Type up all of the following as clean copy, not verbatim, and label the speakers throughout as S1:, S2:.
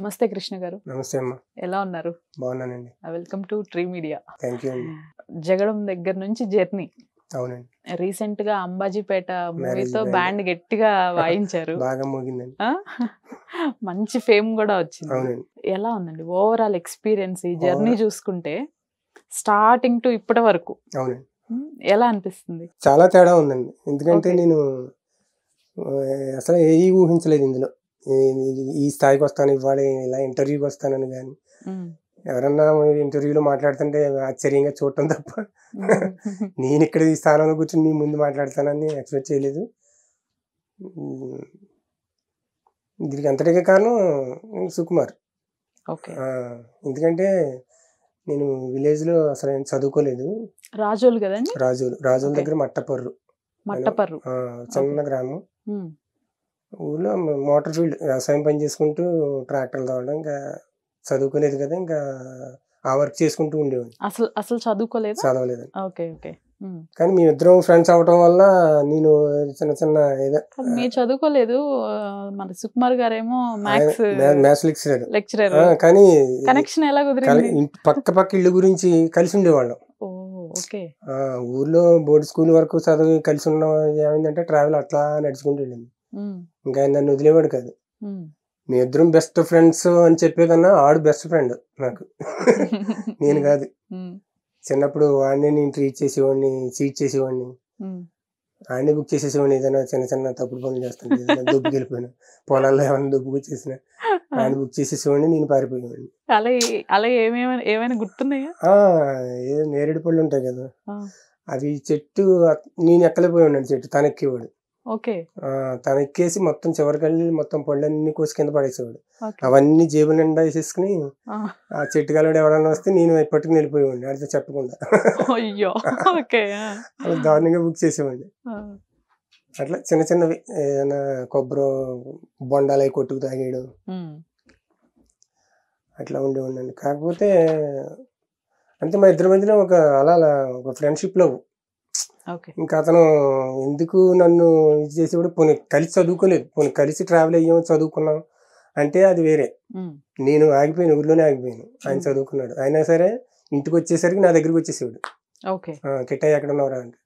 S1: నమస్తే కృష్ణ గారు.
S2: నమస్తే అమ్మ.
S1: ఎలా ఉన్నారు?
S2: బాగున్నానండి.
S1: Welcome to tree media.
S2: Thank you అండి.
S1: జగడం దగ్గర నుంచి జర్నీ.
S2: అవునండి.
S1: రీసెంట్ గా అంబాజీపేట
S2: మ్యారేజ్
S1: మూవీతో బ్యాండ్ గట్టిగా వాయించారు.
S2: బాగా మోగిందండి.
S1: మంచి ఫేమ్ కూడా వచ్చింది.
S2: అవునండి.
S1: ఎలా ఉందండి ఓవరాల్ ఎక్స్పీరియన్స్ ఈ జర్నీ చూసుకుంటే స్టార్టింగ్ టు ఇప్పటి వరకు?
S2: అవునండి.
S1: ఎలా అనిపిస్తుంది?
S2: చాలా తేడా ఉందండి. ఎందుకంటే నేను అసలు ఏవి ఊహించలేదు ఇందులో. ఈ స్థాయికి వస్తాను, ఇవాళ ఇలా ఇంటర్వ్యూకి వస్తానని కానీ, ఎవరన్నా ఇంటర్వ్యూలో మాట్లాడుతుంటే ఆశ్చర్యంగా చూడటం తప్ప నేను ఇక్కడ ఈ స్థానంలో కూర్చొని మీ ముందు మాట్లాడతానని ఎక్స్పెక్ట్ చేయలేదు. దీనికి అంతటికే కారణం సుకుమార్. ఎందుకంటే నేను విలేజ్లో అసలు ఏం చదువుకోలేదు.
S1: రాజోలు కదండి?
S2: రాజోల దగ్గర మట్టపర్రు చిన్న గ్రామం. ఊళ్ళో మోటార్ ఫీల్డ్ వ్యవసాయం పని చేసుకుంటూ ట్రాక్టర్లు తోవడం, ఇంకా చదువుకోలేదు కదా, ఇంకా ఆ వర్క్ చేసుకుంటూ ఉండేవాడిని.
S1: అసలు చదవలేదు.
S2: కానీ మీ ఇద్దరం ఫ్రెండ్స్ అవడం వల్ల నేను చిన్న చిన్న
S1: మీరు చదువుకోలేదు. మన సుకుమార్ గారేమో
S2: మ్యాథ్స్ లెక్చరర్. కానీ
S1: కనెక్షన్ ఎలా కుదిరింది?
S2: పక్క ఇల్లు గురించి కలిసి ఉండేవాళ్ళం. ఊర్లో బోర్డు స్కూల్ వరకు చదివి కలిసి ఉన్న ఏమైందంటే ట్రావెల్ అట్లా నడుచుకుంటూ వెళ్ళింది. ఇంకా ఆయన నన్ను వదిలేవాడు కాదు. మీ ఇద్దరం బెస్ట్ ఫ్రెండ్స్ అని చెప్పే కన్నా ఆడు బెస్ట్ ఫ్రెండ్ నాకు. నేను కాదు. చిన్నప్పుడు వాడిని నేను ట్రీట్ చేసేవాడిని, చీట్ చేసేవాడిని, ఆయన్ని బుక్ చేసేసేవాడిని. ఏదైనా చిన్న చిన్న తప్పుడు పనులు చేస్తాను, దుబ్బుకి వెళ్ళిపోయినా, పొలాల్లో ఏమైనా దుబ్బుకు వచ్చేసిన ఆయన బుక్ చేసేసేవాడిని, నేను పారిపోయేవాడిని.
S1: అలా ఏమైనా గుర్తున్నాయా?
S2: నేరేడు పళ్ళు ఉంటాయి కదా, అవి చెట్టు నేను ఎక్కలేకపోయాడు, చెట్టు తను ఎక్కేవాడు. తను ఎక్కేసి మొత్తం చివరికెళ్ళి మొత్తం పళ్ళన్నీ కోసి కింద పడేసేవాడు. అవన్నీ జేబుల నిండా వేసేసుకుని ఆ చెట్టు కలవాడు ఎవడన్నా వస్తే నేను పట్టుకుని వెళ్ళిపోయేవాడిని, అడితే చెప్పకుండా. అలా దారుణంగా బుక్ చేసేవాడిని. అట్లా చిన్న చిన్నవి ఏదైనా కొబ్బరి బొండాలు అవి కొట్టుకు తాగేయడం అట్లా ఉండేవాడిని. కాకపోతే అంటే మా ఇద్దరి మధ్యలో అలా ఒక ఫ్రెండ్షిప్ లో ఇంకా అతను ఎందుకు నన్ను ఇది చేసేవాడు. పోనీ కలిసి చదువుకోలేదు, పోనీ కలిసి ట్రావెల్ అయ్యాము, చదువుకున్నాం అంటే అది వేరే. నేను ఆగిపోయాను, ఊర్లోనే ఆగిపోయాను. ఆయన చదువుకున్నాడు. అయినా సరే ఇంటికి వచ్చేసరికి నా దగ్గరికి వచ్చేసేవాడు. కిట్టయ్య ఎక్కడ ఉన్నారా అంటే,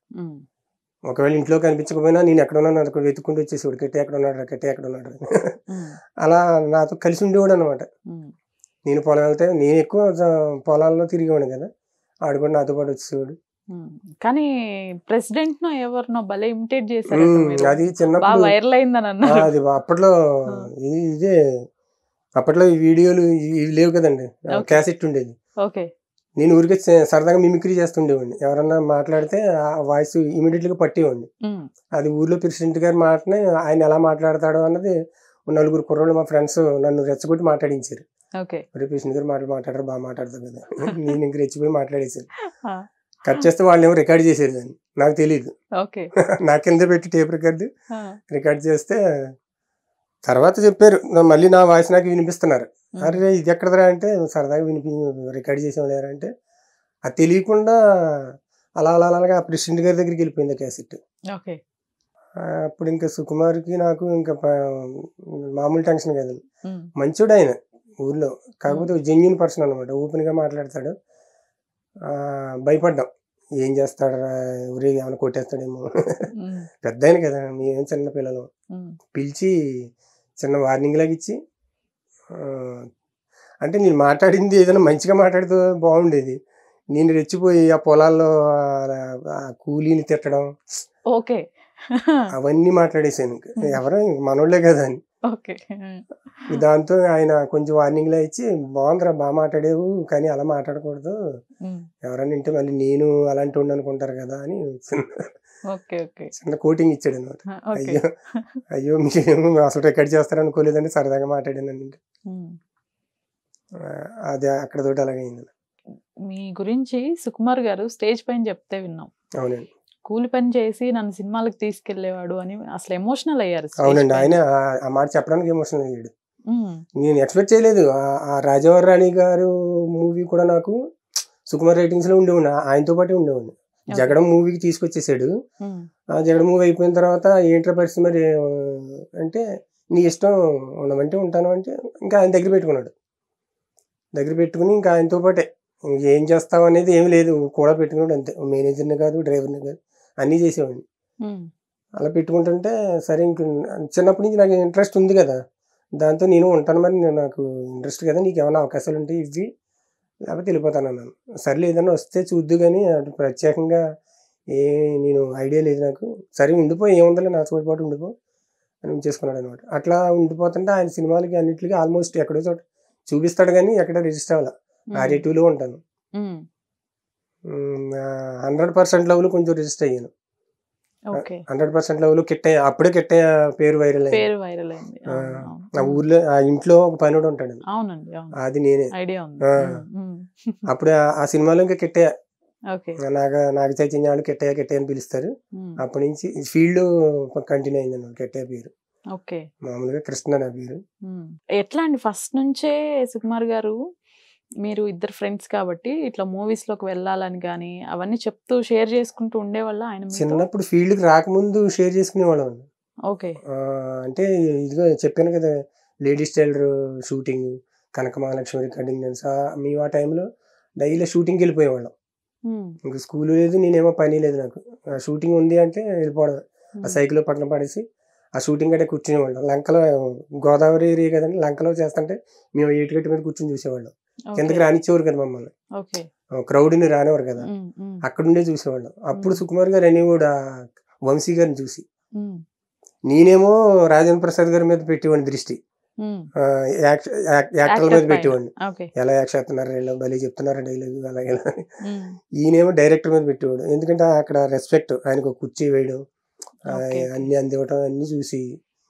S2: ఒకవేళ ఇంట్లో కనిపించకపోయినా నేను ఎక్కడ ఉన్నాను నాకు వెతుక్కుంటూ వచ్చేసేవాడు. కిట్టయ్య ఎక్కడ ఉన్నాడు, కిట్టయ్య ఎక్కడ ఉన్నాడు. అలా నాతో కలిసి ఉండేవాడు అనమాట. నేను పొలం వెళ్తే నేను ఎక్కువ పొలాల్లో తిరిగేవాడు కదా, ఆడు కూడా నాతో పాటు వచ్చేసేవాడు.
S1: కానీ ప్రెసిడెంట్ నో ఎవరినో భలే ఇమిటేట్ చేశారు.
S2: అది చిన్నప్పుడు
S1: వైరల్ అయిందని అన్నారు.
S2: అది అప్పట్లో ఇదే అప్పట్లో ఈ వీడియోలు ఇవి లేవు కదండి, క్యాసెట్ ఉండేది. నేను ఊరికే సరదాగా మిమిక్రీ చేస్తుండేవాడిని. ఎవరన్నా మాట్లాడితే ఆ వాయిస్ ఇమీడియట్ గా పట్టేవాడిని. అది ఊర్లో ప్రెసిడెంట్ గారి మాటనే ఆయన ఎలా మాట్లాడతాడో అన్నది నలుగురు కుర్రోళ్ళు మా ఫ్రెండ్స్ నన్ను రెచ్చగొట్టి మాట్లాడించారు. ప్రెసిడెంట్ గారు మాట్లాడారు, బాగా మాట్లాడతారు కదా. నేను ఇంక రెచ్చిపోయి మాట్లాడేసాను. కట్ చేస్తే వాళ్ళు ఏమో రికార్డ్ చేసేది దాన్ని, నాకు తెలియదు. నా కింద పెట్టి టేప్ రికార్డ్ చేస్తే తర్వాత చెప్పారు, మళ్ళీ నా వాయిస్ నాకు వినిపిస్తున్నారు. అరే ఇది ఎక్కడదరా అంటే, సరదాగా రికార్డ్ చేసేవాళ్ళారు అంటే, అది తెలియకుండా అలా అలాగా ప్రెసిడెంట్ గారి దగ్గరికి వెళ్ళిపోయింది క్యాసెట్. అప్పుడు ఇంకా సుకుమార్కి నాకు ఇంకా మామూలు టెన్షన్ కాదు. మంచోడు ఆయన ఊర్లో, కాకపోతే జెన్యూన్ పర్సన్ అనమాట. ఓపెన్ గా మాట్లాడతాడు. భయపడ్డాం, ఏం చేస్తాడరా, ఊరే ఏమైనా కొట్టేస్తాడేమో. పెద్ద ఆయన కదా, మేమేం చిన్న పిల్లలు. పిలిచి చిన్న వార్నింగ్ లాగా ఇచ్చి, అంటే నేను మాట్లాడింది ఏదైనా మంచిగా మాట్లాడితే బాగుండేది. నేను రెచ్చిపోయి ఆ పొలాల్లో కూలీని తిట్టడం అవన్నీ మాట్లాడేసాను. ఎవరో మనోళ్లే కదా అని. దాంతో ఆయన కొంచెం వార్నింగ్ లా ఇచ్చి, బాగుందిరా, బాగా మాట్లాడేవు, కానీ అలా మాట్లాడకూడదు, ఎవరన్నా వింటే మళ్ళీ నేను అలాంటి ఉండి అనుకుంటారు కదా అని చిన్న కోటింగ్ ఇచ్చాడు అనమాట. అయ్యో మీరు అసలు రికార్డ్ చేస్తారనుకోలేదని సరదాగా మాట్లాడాను. అది అక్కడ తోటి అలాగైంది.
S1: మీ గురించి సుకుమార్ గారు స్టేజ్ పైన చెప్తే విన్నాం.
S2: అవునండి.
S1: కూలి పని చేసి నన్ను సినిమాలకు తీసుకెళ్లేవాడు అని అసలు ఎమోషనల్ అయ్యారు.
S2: అవునండి, ఆయన ఆ మాట చెప్పడానికి ఎమోషనల్ అయ్యాడు. నేను ఎక్స్పెక్ట్ చేయలేదు. ఆ రాజవర్ రాణి గారు మూవీ కూడా నాకు సుకుమార్ రేటింగ్స్ లో ఉండేవాడిని, ఆయనతో పాటు ఉండేవాడిని. జగడం మూవీకి తీసుకొచ్చేసాడు. ఆ జగడం మూవీ అయిపోయిన తర్వాత ఏంట్రా పరిస్థితి మరి అంటే, నీ ఇష్టం ఉండమంటే ఉంటాను అంటే ఇంకా ఆయన దగ్గర పెట్టుకున్నాడు. దగ్గర పెట్టుకుని ఇంకా ఆయనతో పాటే ఏం చేస్తావు అనేది ఏమి లేదు, కూడా పెట్టుకున్నాడు అంతే. మేనేజర్ని కాదు, డ్రైవర్ని కాదు, అన్నీ చేసేవాడిని. అలా పెట్టుకుంటుంటే సరే ఇంక చిన్నప్పటి నుంచి నాకు ఇంట్రెస్ట్ ఉంది కదా, దాంతో నేను ఉంటాను, మరి నాకు ఇంట్రెస్ట్ కదా, నీకు ఏమైనా అవకాశాలు ఉంటే ఇవి, లేకపోతే వెళ్ళిపోతాను అన్నాను. సరే ఏదన్నా వస్తే చూద్దు కానీ అటు ప్రత్యేకంగా నేను ఐడియా లేదు నాకు. సరే ఉండిపోయి ఏముందలే, నా చోటు పాటు ఉండిపో అని ఉంచేసుకున్నాడు అనమాట. అట్లా ఉండిపోతుంటే ఆయన సినిమాలకి అన్నింటికి ఆల్మోస్ట్ ఎక్కడో చోట చూపిస్తాడు కానీ ఎక్కడ రిజిస్టర్ అవ్వాలి. RA2లో ఉంటాను. 100% లెవెల్ కొంచెం రిజిస్టర్ అయ్యాను. 100% లెవెల్ కిట్టయ్య, అప్పుడే కిట్టయ్య పేరు వైరల్ అయింది. ఆ ఊర్లో ఆ ఇంట్లో ఒక పనుడు ఉంటాడు, అది నేనే. అప్పుడు ఆ సినిమాలో ఇంకా కిట్టయ్య, నాగ చైతన్య వాళ్ళు కిట్టయ్య అని పిలుస్తారు. అప్పటి నుంచి ఫీల్డ్ కంటిన్యూ అయింది అన్నమాట కిట్టయ్య పేరు. మామూలుగా కృష్ణ నా పేరు.
S1: ఎట్లా అండి ఫస్ట్ నుంచే సుకుమార్ గారు, మీరు ఇద్దరు ఫ్రెండ్స్ కాబట్టి ఇట్లా మూవీస్ లోకి వెళ్ళాలని కానీ అవన్నీ చెప్తూ షేర్ చేసుకుంటూ ఉండేవాళ్ళ ఆయన?
S2: చిన్నప్పుడు ఫీల్డ్కి రాకముందు షేర్ చేసుకునేవాళ్ళం. అంటే ఇదిగో చెప్పాను కదా, లేడీస్ టైలర్ షూటింగ్, కనక మహాలక్ష్మి రికార్డింగ్ డాన్స్, మేము ఆ టైంలో డైలీ షూటింగ్కి వెళ్ళిపోయేవాళ్ళం. ఇంకా స్కూల్ లేదు, నేనేమో పని లేదు నాకు. షూటింగ్ ఉంది అంటే వెళ్ళిపోవడం, ఆ సైకిల్ పక్కన పడేసి ఆ షూటింగ్ అంటే కూర్చునేవాళ్ళం. లంకలో, గోదావరి ఏరియా కదండి, లంకలో చేస్తుంటే మేము ఏటుగట్టు మీద కూర్చొని చూసేవాళ్ళం. కిందకి రానిచ్చేవారు కదా మమ్మల్ని, క్రౌడ్ని రానివారు కదా, అక్కడుండే చూసేవాళ్ళం. అప్పుడు సుకుమార్ గారు అనేవాడు వంశీ గారిని చూసి, నేనేమో రాజేంద్ర ప్రసాద్ గారి మీద పెట్టేవాడిని దృష్టి, యాక్టర్ల మీద పెట్టేవాడిని. ఎలా యాక్ట్ చేస్తున్నారు, భలే చెప్తున్నారు డైలాగ్ అలాగే. ఈయనేమో డైరెక్టర్ మీద పెట్టేవాడు, ఎందుకంటే అక్కడ రెస్పెక్ట్, ఆయనకు ఒక కుర్చీ వేయడం, అన్ని అందివ్వటం అన్ని చూసి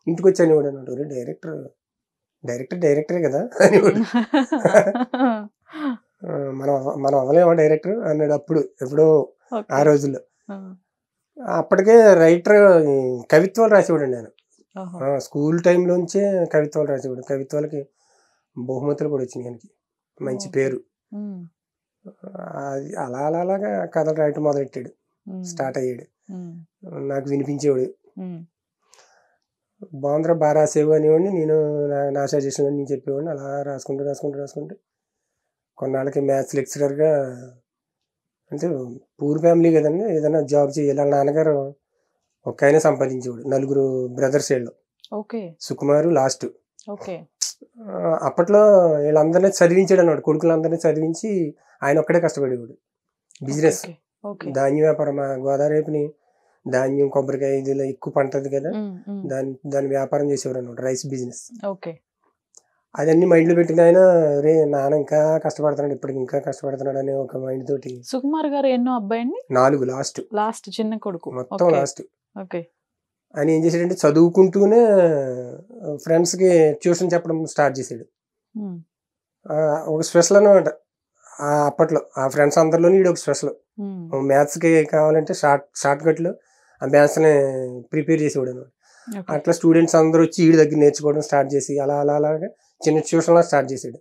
S2: ఇంటికి వచ్చి అనేవాడు అన్నాడు, డైరెక్టరే కదా అనేవాడు. మనం అవ్వలేమా డైరెక్టర్ అన్నాడు అప్పుడు, ఎప్పుడో ఆ రోజుల్లో. అప్పటికే రైటర్, కవిత్వాలు రాసేవాడు నేను. స్కూల్ టైంలోంచే కవిత్వాలు రాసేవాడు. కవిత్వాలకి బహుమతులు కూడా వచ్చినాయి ఆయనకి, మంచి పేరు. అది అలాగా కథలు రాయటం మొదలెట్టాడు, స్టార్ట్ అయ్యాడు, నాకు వినిపించేవాడు. బాగుందిరా బాగా రాసేవు అనేవాడిని, నేను నా సజెషన్ అని చెప్పేవాడిని. అలా రాసుకుంటూ కొన్నాళ్ళకి మ్యాథ్స్ లెక్చరర్గా, అంటే పూర్ ఫ్యామిలీ కదండి, ఏదైనా జాబ్ చేయాలి. వాళ్ళ నాన్నగారు ఒక ఆయన సంపాదించేవాడు, 4 బ్రదర్స్ వీళ్ళు, సుకుమారు లాస్ట్. అప్పట్లో వీళ్ళందరినీ చదివించాడు అన్నాడు, కొడుకులందరినీ చదివించి ఆయన ఒక్కడే కష్టపడేవాడు. బిజినెస్, ధాన్యం వ్యాపారం, గోదావరి వైపుని ధాన్యం, కొబ్బరికాయ ఇది ఎక్కువ పంటది కదా, దాని వ్యాపారం చేసేవారు అన్నమాట, రైస్ బిజినెస్. అదన్నీ మైండ్ లో పెట్టిన ఆయన, రే నాన్న ఇంకా కష్టపడుతున్నాడు, ఇప్పటికి ఇంకా కష్టపడుతున్నాడు అనే ఒక మైండ్ తోటి.
S1: సుకుమార్ గారు ఎన్నో అబ్బాయి?
S2: 4, లాస్ట్ చిన్న కొడుకు, మొత్తం లాస్ట్. ఆయన ఏం చేశాడంటే చదువుకుంటూనే ఫ్రెండ్స్ కి ట్యూషన్ చెప్పడం స్టార్ట్ చేశాడు. ఒక స్పెషల్ అనమాట అప్పట్లో, ఆ ఫ్రెండ్స్ అందరిలోని ఈడు ఒక స్పెషల్. మ్యాథ్స్ కి కావాలంటే షార్ట్ కట్లు ఆ మ్యాథ్స్ ని ప్రిపేర్ చేసేవాడు అనమాట. అట్లా స్టూడెంట్స్ అందరూ వచ్చి ఈడి దగ్గర నేర్చుకోవడం స్టార్ట్ చేసి అలాగా చిన్న ట్యూషన్ లా స్టార్ట్ చేసాడు.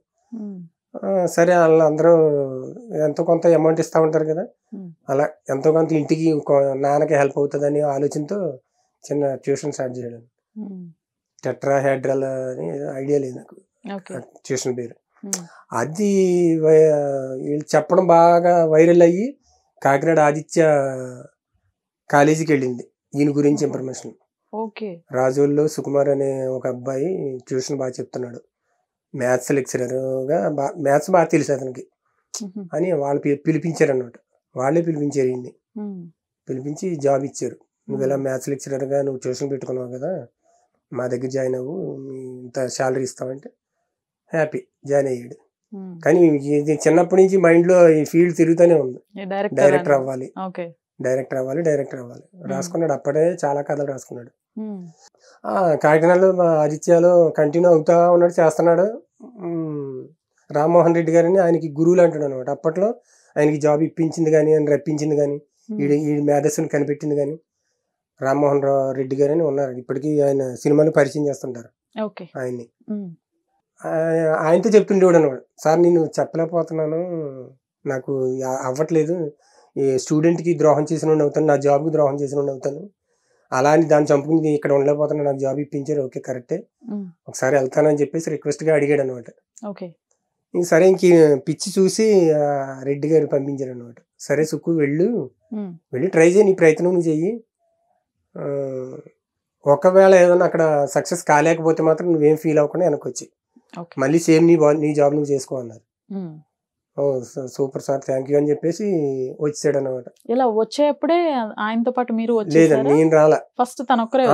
S2: సరే వాళ్ళందరూ ఎంతో కొంత అమౌంట్ ఇస్తా ఉంటారు కదా, అలా ఎంతో కొంత ఇంటికి నాన్నకి హెల్ప్ అవుతుంది అనే ఆలోచనతో చిన్న ట్యూషన్ స్టార్ట్ చేయడం. టెట్రా హెడ్రల్ అని ఐడియా లేదు నాకు ట్యూషన్ పేరు. అది వీళ్ళు చెప్పడం బాగా వైరల్ అయ్యి కాకినాడ ఆదిత్య కాలేజీకి వెళ్ళింది ఈయన గురించి ఇన్ఫర్మేషన్. రాజోల్లో సుకుమార్ అనే ఒక అబ్బాయి ట్యూషన్ బాగా చెప్తున్నాడు, మ్యాథ్స్ లెక్చరర్గా, మ్యాథ్స్ బాగా తెలుసు అతనికి అని వాళ్ళు పిలిపించారు అన్నమాట. వాళ్ళే పిలిపించారు ఈయన్ని, పిలిపించి జాబ్ ఇచ్చారు. నువ్వు ఇలా మ్యాథ్స్ లెక్చరర్గా నువ్వు ట్యూషన్ పెట్టుకున్నావు కదా, మా దగ్గర జాయిన్ అవ్వు, ఇంత శాలరీ ఇస్తామంటే హ్యాపీ జాయిన్ అయ్యాడు. కానీ చిన్నప్పటి నుంచి మైండ్లో ఈ ఫీల్డ్ తిరుగుతూనే ఉంది, డైరెక్టర్ అవ్వాలి రాసుకున్నాడు. అప్పుడే చాలా కథలు రాసుకున్నాడు. కాకినాడలో ఆదిత్యలో కంటిన్యూ అవుతా ఉన్నాడు, చేస్తున్నాడు. రామ్మోహన్ రెడ్డి గారిని ఆయనకి గురువులు అంటాడు అనమాట. అప్పట్లో ఆయనకి జాబ్ ఇప్పించింది కానీ, ఆయన రప్పించింది కానీ, ఈ మేధస్సుని కనిపెట్టింది కానీ రామ్మోహన్ రెడ్డి గారు అని ఉన్నారు. ఇప్పటికీ ఆయన సినిమాలు పరిచయం చేస్తుంటారు ఆయన్ని. ఆయనతో చెప్తుండేవాడు అనమాట, సార్ నేను చెప్పలేకపోతున్నాను, నాకు అవ్వట్లేదు, ఈ స్టూడెంట్కి ద్రోహం చేసిన అవుతాను, నా జాబ్కి ద్రోహం చేసిన అవుతాను, అలా అని దాన్ని చంపుకుని ఇక్కడ ఉండలేకపోతున్నా, నాకు జాబ్ ఇప్పించారు, ఓకే కరెక్టే, ఒకసారి వెళ్తానని చెప్పేసి రిక్వెస్ట్గా అడిగాడు అనమాట. ఇంక సరే ఇంక పిచ్చి చూసి రెడ్డి గారు పంపించారు అనమాట. సరే సుక్కు వెళ్ళి ట్రై చేయి, నీ ప్రయత్నం నువ్వు చెయ్యి, ఒకవేళ ఏదైనా అక్కడ సక్సెస్ కాలేకపోతే మాత్రం నువ్వేం ఫీల్ అవ్వకుండా వెనక్కి వచ్చి మళ్ళీ సేమ్ నీ జాబ్ నువ్వు చేసుకో అన్నారు. ఓ సూపర్ సార్, థ్యాంక్ యూ అని చెప్పేసి వచ్చాడు అనమాట.
S1: ఇలా వచ్చేప్పుడే ఆయనతో పాటు మీరు
S2: లేదండి, నేను రాలా,
S1: ఫస్ట్ తనొక్కరే.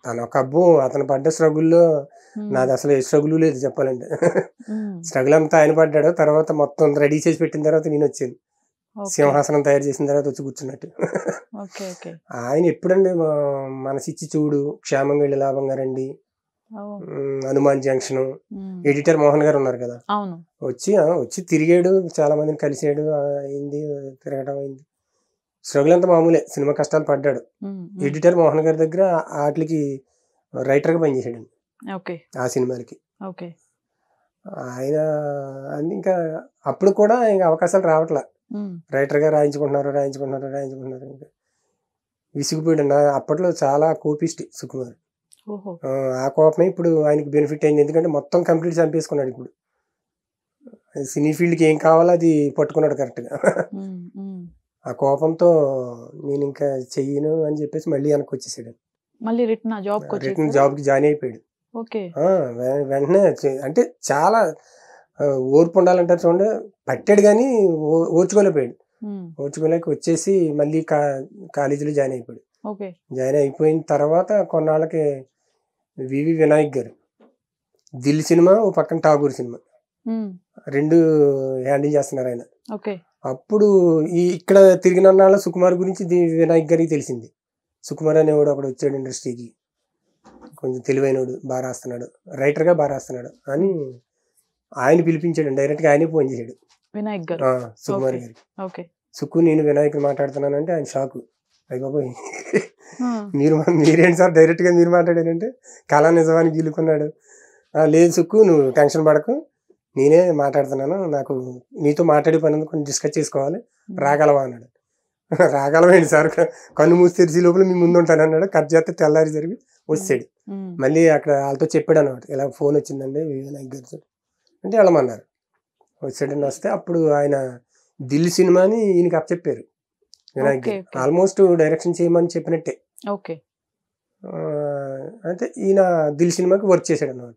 S2: తనొక్క అబ్బో అతను పడ్డ స్ట్రగుల్లో నాది అసలు ఏ స్ట్రగుల్ లేదు చెప్పాలంటే. స్ట్రగుల్ అంతా ఆయన పడ్డాడు, తర్వాత మొత్తం రెడీ చేసి పెట్టిన తర్వాత నేను వచ్చాను, సింహాసనం తయారు చేసిన తర్వాత వచ్చి కూర్చున్నట్టు. ఆయన ఎప్పుడండి మనసిచ్చి చూడు, క్షేమంగా వెళ్ళి లాభంగా రండి, హనుమాన్ జంక్షన్, ఎడిటర్ మోహన్ గారు ఉన్నారు కదా, వచ్చి తిరిగాడు, చాలా మందిని కలిసాడు, అయింది తిరగడం అయింది. స్ట్రగుల్ అంతా మామూలే, సినిమా కష్టాలు పడ్డాడు. ఎడిటర్ మోహన్ గారి దగ్గర వాటికి రైటర్గా పనిచేసాడు ఆ సినిమాలకి. ఆయన ఇంకా అప్పుడు కూడా ఇంకా అవకాశాలు రావట్లే, రైటర్గా రాయించుకుంటున్నారు. ఇంకా విసిగిపోయాడు. అప్పట్లో చాలా కోపిస్ట్ సుకుమార్. ఆ కోపమే ఇప్పుడు ఆయనకి బెనిఫిట్ అయింది, ఎందుకంటే మొత్తం కంప్లీట్ చంపేసుకున్నాడు. ఇప్పుడు సినీ ఫీల్డ్కి ఏం కావాలో అది పట్టుకున్నాడు కరెక్ట్గా. ఆ కోపంతో నేను ఇంకా చెయ్యను అని చెప్పేసి మళ్ళీ వెనక్కి వచ్చేసాడు. రిటర్న్ జాబ్కి జాయిన్ అయిపోయాడు. వెంటనే అంటే చాలా ఓర్పు ఉండాలంటారు చూడండి, పట్టాడు కానీ ఓర్చుకోలేక వచ్చేసి మళ్ళీ కాలేజీలో జాయిన్ అయిపోయాడు. జాయిన్ అయిపోయిన తర్వాత కొన్నాళ్ళకి వివి వినాయక్ గారు దిల్ సినిమా, ఓ పక్కన ఠాగూర్ సినిమా, రెండు హ్యాండిల్ చేస్తున్నారు ఆయన. అప్పుడు ఇక్కడ తిరిగిన నాళ్ళ సుకుమార్ గురించి వినాయక్ గారికి తెలిసింది. సుకుమార్ అనేవాడు అక్కడ వచ్చాడు ఇండస్ట్రీకి, కొంచెం తెలివైనడు, బాగా రాస్తున్నాడు, రైటర్గా బాగా రాస్తున్నాడు అని ఆయన పిలిపించాడు. డైరెక్ట్గా ఆయనే ఫోన్ చేశాడు
S1: వినాయక్ గారు
S2: సుకుమార్ గారికి. సుక్కు నేను వినాయక్ మాట్లాడుతున్నానంటే ఆయన షాకు, అయిపోయి మీరేంటి సార్ డైరెక్ట్గా మీరు మాట్లాడారంటే కళా నిజమాని గీలుకున్నాడు. లేదు సుక్కు, నువ్వు టెన్షన్ పడకు, నేనే మాట్లాడుతున్నాను, నాకు నీతో మాట్లాడే పని ఉంది, కొంచెం డిస్కస్ చేసుకోవాలి, రాగలవా అన్నాడు. రాగలవేంటి సార్, కన్ను మూసి తెరిచి లోపల మీ ముందు ఉంటాను అన్నాడు. కట్ చేస్తే తెల్లారి జరిగి వచ్చాడు. మళ్ళీ అక్కడ వాళ్ళతో చెప్పాడు అన్నమాట, ఇలా ఫోన్ వచ్చిందండి వినాయక్ గారితో అంటే వెళ్ళమన్నారు. వచ్చాడని వస్తే అప్పుడు ఆయన దిల్ సినిమాని ఈయనకి అప్పచెప్పారు. వినాయక్ గారు ఆల్మోస్ట్ డైరెక్షన్ చేయమని చెప్పినట్టే. అయితే ఈయన దిల్ సినిమాకి వర్క్ చేశాడు అన్నమాట.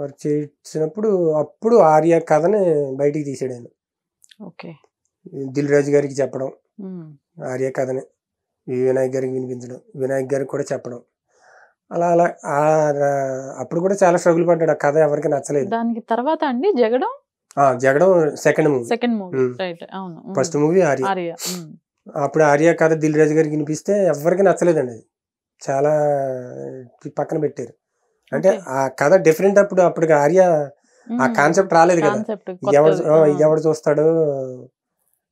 S2: వర్క్ చేసినప్పుడు అప్పుడు ఆర్య కథని బయటికి తీసాడు ఆయన. దిల్ రాజు గారికి చెప్పడం, ఆర్య కథని వినాయక్ గారికి వినిపించడం, వినాయక్ గారికి కూడా చెప్పడం, అలా అలా అప్పుడు కూడా చాలా స్ట్రగుల్ పడ్డాడు. ఆ కథ ఎవరికి నచ్చలేదు.
S1: దానికి తర్వాత అండి Jagadam
S2: second movie. First movie Arya. అప్పుడు ఆర్య కథ దిల్ రాజు గారికి వినిపిస్తే ఎవరికి నచ్చలేదండి, అది చాలా పక్కన పెట్టారు. అంటే ఆ కథ డిఫరెంట్. అప్పుడు ఆర్య ఆ కాన్సెప్ట్ రాలేదు కదా, ఎవడు చూస్తాడు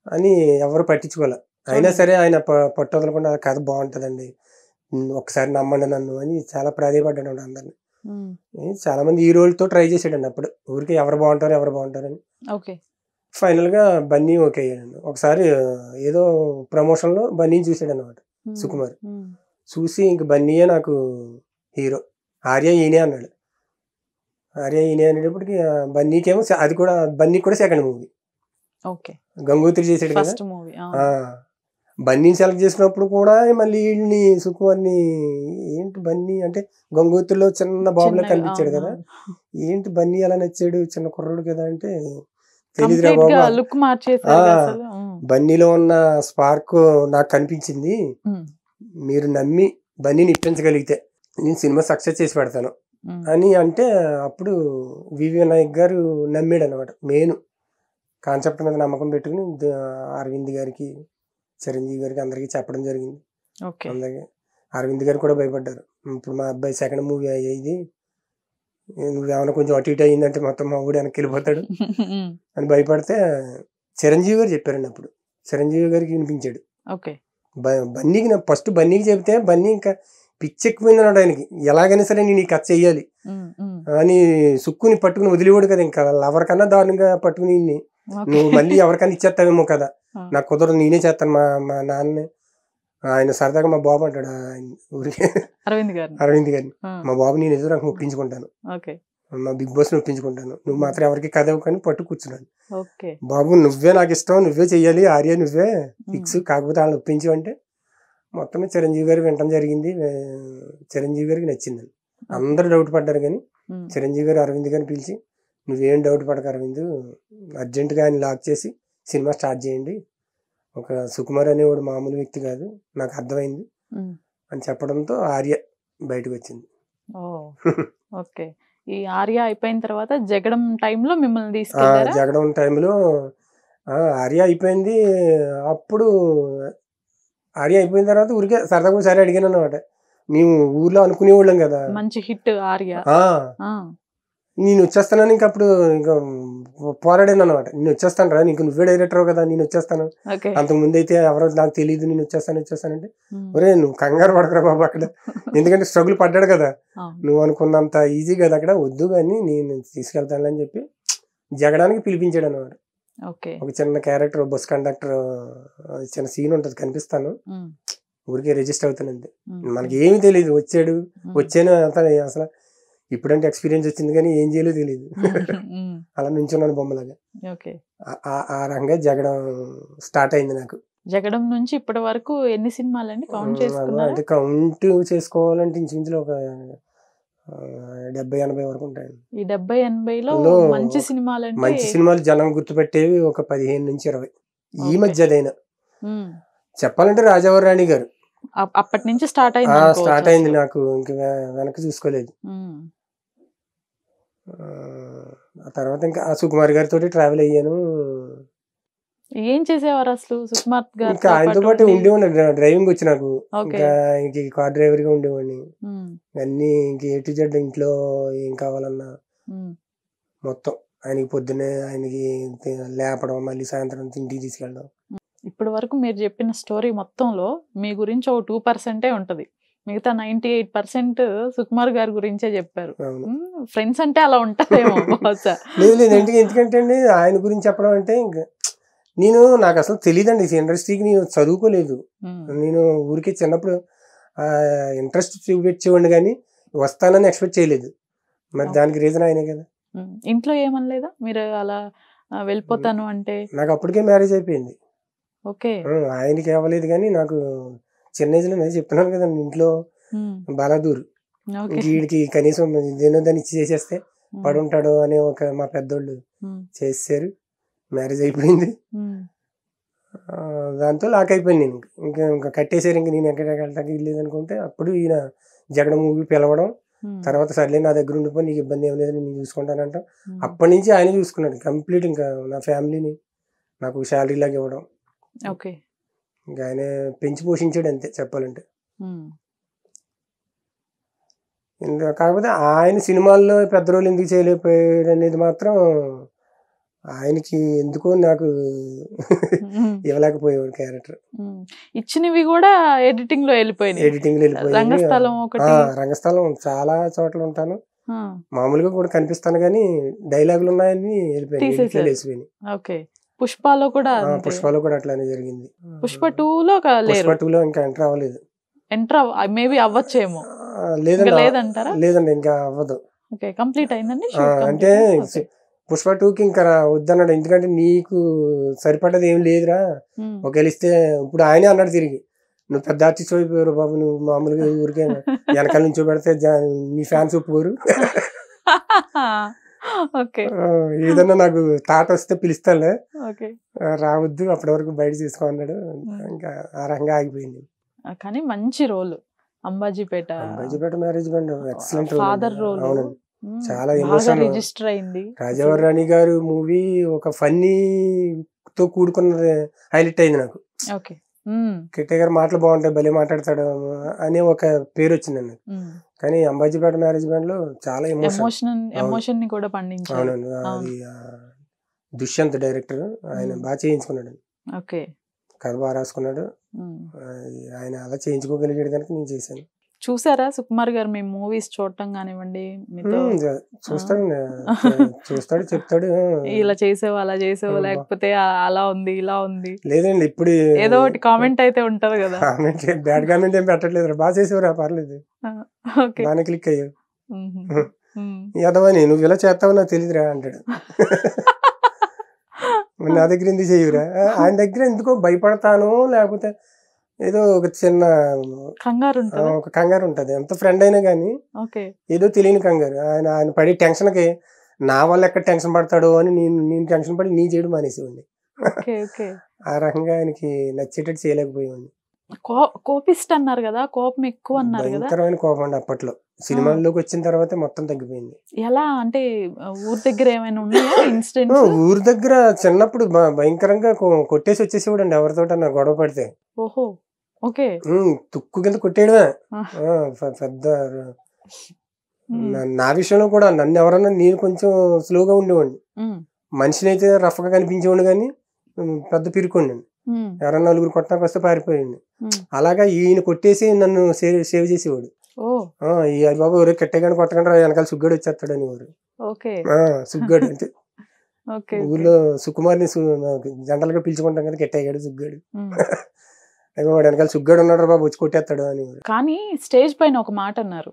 S2: అని ఎవరు పట్టించుకోలే. అయినా సరే ఆయన పట్టు వదలకుండా కథ బాగుంటుందండి, ఒకసారి నమ్మండి నన్ను అని చాలా ప్రాధాయపడ్డాడు అందరిని. చాలా మంది హీరోలతో ట్రై చేసాడండి అప్పుడు, ఊరికి ఎవరు బాగుంటారని. ఫైనల్ గా బన్నీ ఓకే అయ్యాడు. ఒకసారి ఏదో ప్రమోషన్ లో బన్నీని చూసాడు అన్నమాట సుకుమార్. చూసి ఇంక బన్నీయే నాకు హీరో, ఆర్య ఈయనే అన్నాడు. ఆర్య ఈయనే అనేటప్పటికి బన్నీకేమో అది కూడా బన్నీ కూడా సెకండ్ మూవీ. గంగోత్రి చేసాడు కదా, బన్నీని సెలెక్ట్ చేసినప్పుడు కూడా మళ్ళీ వీళ్ళని సుకుమార్ని ఏంటి బన్నీ అంటే గంగోత్రిలో చిన్న బాబులా కనిపించాడు కదా, ఏంటి బన్నీ అలా నచ్చాడు, చిన్న కుర్రాడు కదా అంటే తెలీదురా బాబు, బన్నీలో ఉన్న స్పార్క్ నాకు కనిపించింది, మీరు నమ్మి బన్నీని ఇప్పించగలిగితే నేను సినిమా సక్సెస్ చేసి పెడతాను అని అంటే అప్పుడు వివి వినాయక్ గారు నమ్మాడు అనమాట. మెయిన్ కాన్సెప్ట్ మీద నమ్మకం పెట్టుకుని అరవింద్ గారికి, చిరంజీవి గారికి అందరికి చెప్పడం జరిగింది. అందరికి అరవింద్ గారు కూడా భయపడ్డారు, ఇప్పుడు మా అబ్బాయి సెకండ్ మూవీ అయ్యేది, నువ్వేమైనా కొంచెం అటు ఇటు అయ్యిందంటే మొత్తం మా ఊడు వెనక్కి వెళ్ళిపోతాడు అని భయపడితే చిరంజీవి గారు చెప్పారండి. అప్పుడు చిరంజీవి గారికి వినిపించాడు. బన్నీకి ఫస్ట్ బన్నీకి చెబితే బన్నీ ఇంకా పిచ్చెక్కిపోయిందన్నాడు ఆయనకి, ఎలాగైనా సరే నేను ఈ కథ చెయ్యాలి అని సుక్కుని పట్టుకుని వదిలేవాడు కదా, ఇంకా లవర్ కన్నా దారుణంగా పట్టుకుని నువ్వు మళ్ళీ ఎవరికైనా ఇచ్చేస్తావేమో కదా, నాకు కుదరదు, నేనే చేస్తాను, మా నాన్నే ఆయన సరదాగా మా బాబు అంటాడు ఆయన ఊరికే
S1: అరవింద్ గారు
S2: అరవింద్ గారిని, మా బాబు నేను ఎదురు నాకు ఒప్పించుకుంటాను, మా బిగ్ బాస్ ని ఒప్పించుకుంటాను, నువ్వు మాత్రం ఎవరికి కథ కానీ పట్టు కూర్చున్నాను, బాబు నువ్వే నాకు ఇష్టం, నువ్వే చెయ్యాలి, ఆర్య నువ్వే ఫిక్స్, కాకపోతే వాళ్ళని ఒప్పించు అంటే మొత్తమే చిరంజీవి గారు వినటం జరిగింది. చిరంజీవి గారికి నచ్చింది. అందరూ డౌట్ పడ్డారు కానీ చిరంజీవి గారు అరవింద్ గారిని పిలిచి నువ్వేం డౌట్ పడక అరవింద్, అర్జెంటుగా ఆయన లాక్ చేసి సినిమా స్టార్ట్ చేయండి, ఒక సుకుమార్ అనేవాడు మామూలు వ్యక్తి కాదు, నాకు అర్థమైంది అని చెప్పడంతో ఆర్య బయటకు వచ్చింది.
S1: ఓకే. ఈ ఆర్య అయిపోయిన తర్వాత జగడం టైంలో మిమ్మల్ని తీసుకెళ్లారా?
S2: జగడం టైంలో ఆర్య అయిపోయింది. అప్పుడు ఆర్య అయిపోయిన తర్వాత ఊరికే సరదాగా ఒకసారి అడిగాను అనమాట, మేము ఊర్లో అనుకునేవాళ్ళం కదా,
S1: మంచి హిట్ ఆర్య,
S2: నేను వచ్చేస్తానని ఇంక అప్పుడు ఇంకా పోరాడాను అనమాట, నేను వచ్చేస్తాను రా, నీకు నువ్వే డైరెక్టర్ కదా, నేను వచ్చేస్తాను, అంతకుముందు అయితే ఎవరో నాకు తెలియదు, నేను వచ్చేస్తానంటే ఒరే నువ్వు కంగారు పడకరా బాబు అక్కడ, ఎందుకంటే స్ట్రగుల్ పడ్డాడు కదా, నువ్వు అనుకున్నంత ఈజీ కదా అక్కడ, వద్దు కానీ నేను తీసుకెళ్తాను అని చెప్పి జగడానికి పిలిపించాడు అనమాట. ఒక చిన్న క్యారెక్టర్, బస్ కండక్టర్ చిన్న సీన్ ఉంటుంది, కనిపిస్తాను, ఊరికే రిజిస్టర్ అవుతానండి, మనకి ఏమీ తెలియదు, వచ్చాను అసలు ఇప్పుడంటే ఎక్స్పీరియన్స్ వచ్చింది కానీ ఏం చేయలేదు తెలియదు, అలా నుంచున్నాను బొమ్మలాగా. ఆ రంగా జగడం స్టార్ట్ అయింది నాకు.
S1: జగడం నుంచి ఇప్పటి వరకు ఎన్ని సినిమాలండి కౌంట్ చేసుకున్నారు?
S2: అంటే కౌంట్ చేసుకోవాలంటే ఇంచుమించులో ఒక 70-80 వరకు ఉంటాయి.
S1: ఈ 70-80లో మంచి సినిమాలు,
S2: మంచి సినిమాలు జనం గుర్తుపెట్టేవి ఒక 15-20. ఈ మధ్యదైనా చెప్పాలంటే రాజావారి రాణి గారు
S1: అప్పటి నుంచి స్టార్ట్ అయింది
S2: నాకు, ఇంకా వెనక్కి చూసుకోలేదు. ఆ తర్వాత ఇంకా సుకుమార్ గారితో ట్రావెల్ అయ్యాను.
S1: ఏం చేసేవారు అసలు సుకుమార్ గారు?
S2: ఇంకా ఆయనతో పాటు ఉండేవాడిని, డ్రైవింగ్ వచ్చి నాకు, ఇంకా కార్ డ్రైవర్ గా ఉండేవాడిని, అన్ని ఇంక ఏ టు జెడ్, ఇంట్లో ఏం కావాలన్నా మొత్తం ఆయనకి పొద్దున్నే ఆయనకి లేపడం, మళ్ళీ సాయంత్రం ఇంటికి తీసుకెళ్ళడం.
S1: ఇప్పటి వరకు మీరు చెప్పిన స్టోరీ మొత్తంలో మీ గురించి ఒక 2% ఉంటది, మిగతా 98% సుకుమార్ గారి గురించే చెప్పారు. ఫ్రెండ్స్ అంటే అలా ఉంటారేమో.
S2: లేదు ఎందుకంటే అండి ఆయన గురించి చెప్పడం అంటే ఇంకా నాకు అసలు తెలియదండి, ఇండస్ట్రీకి నేను చదువుకోలేదు, నేను ఊరికే చిన్నప్పుడు ఇంట్రెస్ట్ చూపించేవాడిని కానీ వస్తానని ఎక్స్పెక్ట్ చేయలేదు, మరి దానికి రీజన్ ఆయనే కదా.
S1: ఇంట్లో ఏమనలేదా మీరు అలా వెళ్ళిపోతాను అంటే? నాకు
S2: అప్పటికే మ్యారేజ్ అయిపోయింది. ఆయనకి అవ్వలేదు కానీ నాకు చిన్న ఏజ్ లో చెప్తున్నాను కదండి, ఇంట్లో బాలాదూరు, వీడికి కనీసం దేనో దాన్ని చేసేస్తే పడుంటాడు అనే ఒక మా పెద్దోళ్ళు చేశారు, మ్యారేజ్ అయిపోయింది, దాంతో లాక్ అయిపోయింది నేను, ఇంకా కట్టేసారు, ఇంక నేను ఎక్కడికి వెళ్ళటానికి వెళ్ళలేదు అనుకుంటే అప్పుడు ఈయన జగడ మూవీ పిలవడం, తర్వాత సర్లే నా దగ్గర ఉండిపోయి నీకు ఇబ్బంది ఏం లేదు నేను చూసుకుంటానంట, అప్పటి నుంచి ఆయన చూసుకున్నాడు కంప్లీట్, ఇంకా నా ఫ్యామిలీని నాకు శాలరీ లాగా ఇవ్వడం, ఇంకా ఆయన పెంచి పోషించాడు అంతే చెప్పాలంటే. కాకపోతే ఆయన సినిమాల్లో పెద్ద రోల్ ఎందుకు చేయలేకపోయాడు అనేది మాత్రం ఆయనకి ఎందుకో నాకు ఇవ్వలేకపోయాడు క్యారెక్టర్.
S1: ఇచ్చినవి కూడా ఎడిటింగ్ లో వెళ్ళిపోయింది.
S2: రంగస్థలం చాలా చోట్ల ఉంటాను, మామూలుగా కూడా కనిపిస్తాను కానీ డైలాగులు ఉన్నాయని వెళ్ళిపోయినాయి.
S1: పుష్పలో కూడా
S2: అట్లానే జరిగింది.
S1: పుష్ప 2లో
S2: ఇంకా ఎంటర్ అవ్వలేదు,
S1: మేబీ అవ్వచ్చేమో,
S2: లేదండి ఇంకా అవ్వదు,
S1: కంప్లీట్ అయిందండి.
S2: అంటే పుష్ప 2కి ఇంకా వద్దన్నాడు, ఎందుకంటే నీకు సరిపడ్డది ఏం లేదురా, ఒకవేళ ఇస్తే, ఇప్పుడు ఆయనే అన్నాడు తిరిగి, నువ్వు పెద్ద ఆర్టిస్ట్ అయిపోయారు బాబు, నువ్వు మామూలుగా ఊరికే వెనకాల నుంచో పెడితే నీ ఫ్యాన్స్ ఒప్పుకోరు, ఏదన్నా నాకు తాట వస్తే పిలుస్తాలే, రావద్దు అప్పటి వరకు బయట తీసుకో అన్నాడు, ఇంకా ఆ రంగా ఆగిపోయింది.
S1: కానీ మంచి role Ambajipeta
S2: marriage band excellent
S1: father role,
S2: చాలా ఎమోషన్
S1: రిజిస్టర్ అయింది.
S2: రాజావారి రాణి గారు మూవీ ఒక ఫన్నీ తో కూడుకున్న హైలైట్ అయింది నాకు. కిట్టయ్య గారు మాటలు బాగుంటాయి, భలే మాట్లాడతాడు అనే ఒక పేరు వచ్చిందండి. కానీ అంబాజీపేట మ్యారేజ్ బ్యాండ్ లో చాలా
S1: ఎమోషన్ ని కూడా పండించారు.
S2: అది దుష్యంత్ డైరెక్టర్, ఆయన బాగా చేయించుకున్నాడు, కథ బాగా రాసుకున్నాడు, ఆయన అలా చేయించుకోగలిగాడు కనుక నేను చేశాను.
S1: చూసారా సుకుమార్ గారు మీ మూవీస్ చూడటం కానివ్వండి మీతో
S2: చూస్తాడు చూస్తాడు చెప్తాడు
S1: ఇలా చేసేవా అలా చేసేవా లేకపోతే అలా ఉంది ఇలా ఉంది
S2: లేదండి ఇప్పుడు
S1: ఏదో ఒకటి కామెంట్ అయితే ఉంటది కదా
S2: కామెంట్ బ్యాడ్ కామెంట్ ఏం పెట్టట్లేదు బాగా చేసేవారా పర్లేదు బాగానే క్లిక్ అయ్యావు యదవని నువ్వు ఇలా చేస్తావు నాకు తెలియదురా అంటాడు నా దగ్గర ఎందుకు చేయవురా ఆయన దగ్గర ఎందుకో భయపడతాను లేకపోతే ఏదో ఒక చిన్న ఒక కంగారు ఉంటది ఎంత ఫ్రెండ్ అయినా గానీ ఏదో తెలియని కంగారు ఆయన పడి టెన్షన్ కి నా వల్ల ఎక్కడ టెన్షన్ పడతాడో అని నేను టెన్షన్ పడి నీ చేయడం మానేసేవాడిని ఆ రకంగా ఆయనకి నచ్చేటట్టు చేయలేకపోయేవాడిని
S1: కోపిస్ట్ అన్నారు కదా కోపం ఎక్కువ అన్నారు కదా
S2: భయంకరమైన కోపం అండి అప్పట్లో సినిమాల్లోకి వచ్చిన తర్వాత మొత్తం తగ్గిపోయింది
S1: ఎలా అంటే ఊరి దగ్గర ఏమైనా ఉన్నాయా ఇన్సిడెంట్
S2: ఊరి దగ్గర చిన్నప్పుడు భయంకరంగా కొట్టేసి వచ్చేసేవాడు అండి ఎవరితో గొడవ పడితే
S1: ఓహో ఓకే
S2: తుక్కు కింద కొట్టేయడమే పెద్ద నా విషయంలో కూడా నన్ను ఎవరన్నా నేను కొంచెం స్లోగా ఉండేవాడిని మనిషిని అయితే రఫ్ గా కనిపించేవాడు కానీ పెద్ద పిరుకోండి ఎవరన్నా నలుగురు కొట్టడానికి వస్తే పారిపోయింది అలాగా ఈయన కొట్టేసి నన్ను సేవ్ చేసేవాడు బాబు ఎవరు కెట్టగాని కొట్టకుండా వెనకాల సుగ్గాడు వచ్చేస్తాడు అని ఎవరు సుగ్గాడు అంటే ఊర్లో సుకుమార్ని జంటలుగా పిలుచుకుంటాం కదా కెట్టగాడు సుగ్గాడు వాడు వెనకాల సుగ్గాడు ఉన్నాడు బాబు వచ్చి కొట్టేస్తాడు అని.
S1: కానీ స్టేజ్ పైన ఒక మాట అన్నారు,